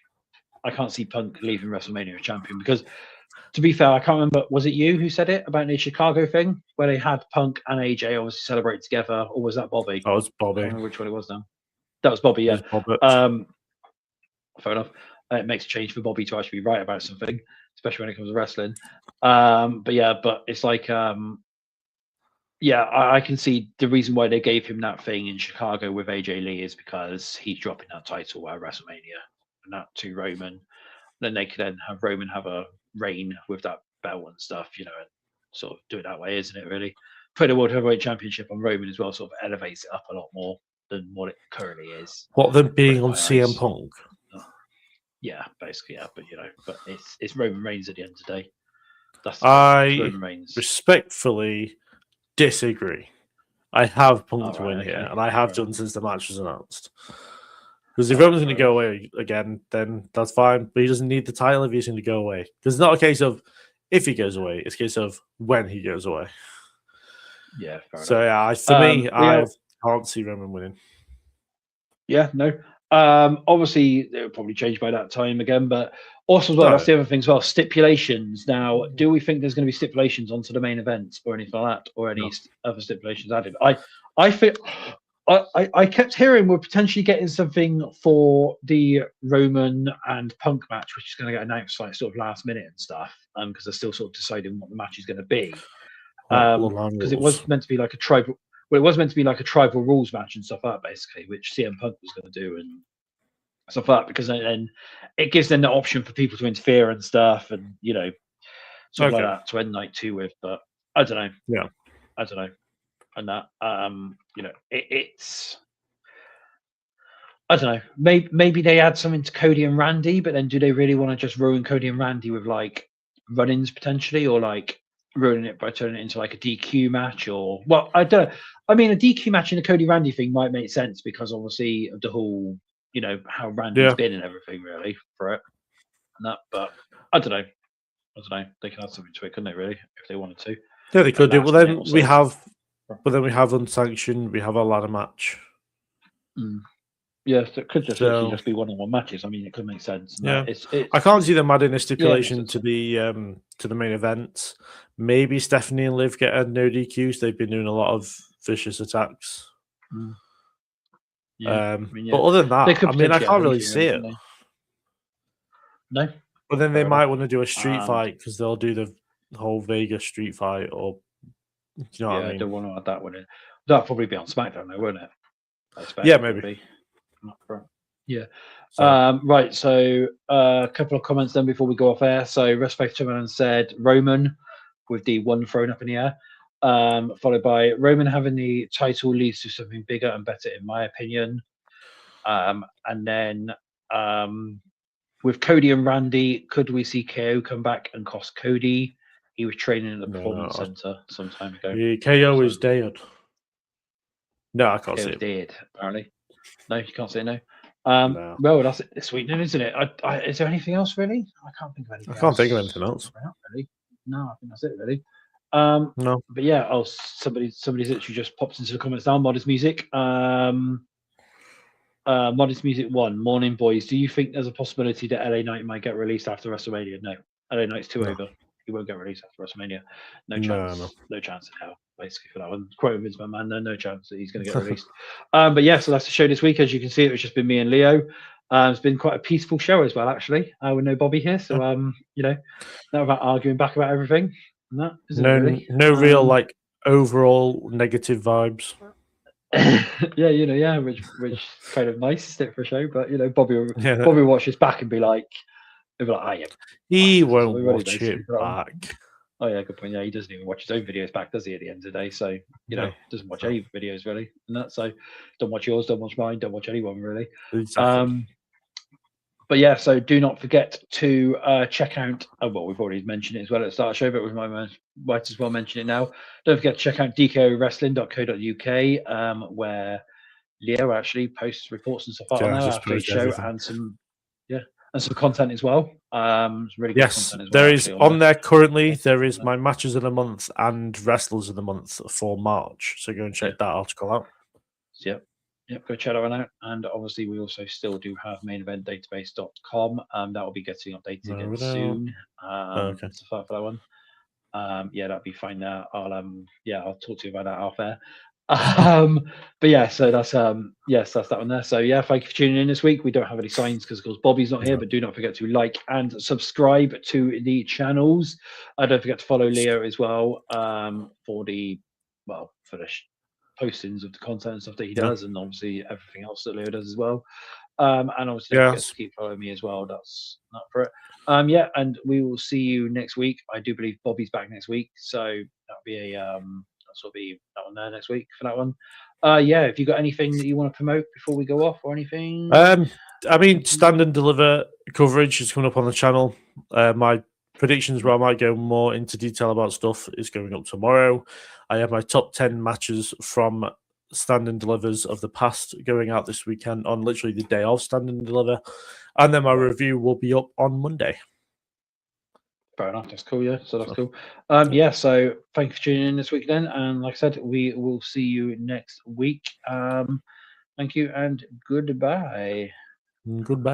Punk leaving WrestleMania as champion because, to be fair, I can't remember. Was it you who said it about the Chicago thing where they had Punk and AJ obviously celebrate together, or was that Bobby? That was Bobby. I don't remember which one it was now. That was Bobby. Yeah. Fair enough. It makes a change for Bobby to actually be right about something, especially when it comes to wrestling. But it's like, I can see the reason why they gave him that thing in Chicago with AJ Lee is because he's dropping that title at WrestleMania and that to Roman. Then they could then have Roman have a reign with that belt and stuff, and sort of do it that way, isn't it? Really, put the World Heavyweight Championship on Roman as well, sort of elevates it up a lot more than what it currently is. What than being on CM Punk? Yeah, basically, yeah. But it's Roman Reigns at the end of the day. I respectfully disagree. I have Punk to win here, and I have done since the match was announced. Because if Roman's going to go away again, then that's fine. But he doesn't need the title if he's going to go away. Because it's not a case of if he goes away; it's a case of when he goes away. Yeah. So for me, I can't see Roman winning. Yeah, no. Obviously, it'll probably change by that time again, but also as well, that's the other thing as well. Stipulations. Now, do we think there's going to be stipulations onto the main event or anything like that, or any other stipulations added? I feel I kept hearing we're potentially getting something for the Roman and Punk match, which is going to get announced like sort of last minute and stuff, because they're still sort of deciding what the match is going to be. Because it was meant to be like a tribal. Well, it was meant to be like a tribal rules match and stuff like that, basically, which CM Punk was going to do and stuff like that, because then it gives them the option for people to interfere and stuff, and like that to end night 2 with. But I don't know. Yeah, I don't know. And that it's I don't know. Maybe they add something to Cody and Randy, but then do they really want to just ruin Cody and Randy with like run-ins potentially, or like ruining it by turning it into like a DQ match? Or I don't know. I mean, a DQ match in the Cody Randy thing might make sense because obviously of the whole, how Randy's been and everything really for it and that. But I don't know. They can add something to it, couldn't they? Really, if they wanted to. Yeah, they could do. Well, then we have unsanctioned. We have a ladder match. Yes, it could just literally just be one-on-one matches. I mean, it could make sense. Yeah, I can't see them adding a stipulation to the main event. Maybe Stephanie and Liv get a no DQs. They've been doing a lot of vicious attacks. But other than that, I can't really see it. No. But then they might want to do a street fight because they'll do the whole Vegas street fight, or what I mean? Don't want to add that one in. That'll probably be on SmackDown, though, won't it? Yeah, maybe. Yeah. Right. So a couple of comments then before we go off air. So Respect Man said Roman with the one thrown up in the air, followed by Roman having the title leads to something bigger and better, in my opinion. And then with Cody and Randy, could we see KO come back and cost Cody? He was training in the Performance Center some time ago. Yeah, KO is dead. No, I can't see it. Dead, apparently. No, you can't say no. Well, that's it this week, then, isn't it? Is there anything else, really? I can't think of anything else. I can't think of anything else. Really. No, I think that's it, really. No. But yeah, somebody's literally just popped into the comments now. Modest Music. Modest Music 1, Morning Boys. Do you think there's a possibility that LA Knight might get released after WrestleMania? No. LA Knight's too over. He won't get released after WrestleMania. No chance. No chance in hell, basically, for that one. Quoting Vince McMahon, no chance that he's going to get released. But yeah, so that's the show this week. As you can see, it's just been me and Leo. It's been quite a peaceful show as well, actually, with no Bobby here. So, not about arguing back about everything. No real like overall negative vibes. Which kind of nice stick for a show, but Bobby will watch his back and be like, he won't watch it back. Oh yeah, good point. Yeah, he doesn't even watch his own videos back, does he? At the end of the day, so doesn't watch any videos really, and that. So don't watch yours, don't watch mine, don't watch anyone really. Exactly. But yeah, so do not forget to check out. Well, we've already mentioned it as well at the start of the show, but we might as well mention it now. Don't forget to check out dkowrestling.co.uk, where Leo actually posts reports and stuff on there after each show, and some content as well. Some really good content as well. There is on there currently. There is my matches of the month and wrestlers of the month for March. So go and check that article out. Yep, go check that one out. And obviously, we also still do have maineventdatabase.com. That will be getting updated again soon. Okay. So for that one. That'll be fine there. I'll talk to you about that off air. But yeah, so that's that's that one there. So yeah, thank you for tuning in this week. We don't have any signs because of course Bobby's not here, but do not forget to like and subscribe to the channels. Don't forget to follow Leo as well for the postings of the content and stuff that he does, and obviously everything else that Leo does as well. And obviously don't forget to keep following me as well. That's not for it. And we will see you next week. I do believe Bobby's back next week, so that'll be that'll be that one there next week for that one. If you got anything that you want to promote before we go off or anything? I mean, Stand and Deliver coverage is coming up on the channel. My predictions where I might go more into detail about stuff is going up tomorrow. I have my top 10 matches from Stand and Delivers of the past going out this weekend on literally the day of Stand and Deliver. And then my review will be up on Monday. Fair enough. That's cool. Yeah. So that's cool. So thank you for tuning in this week then. And like I said, we will see you next week. Thank you and goodbye. Goodbye.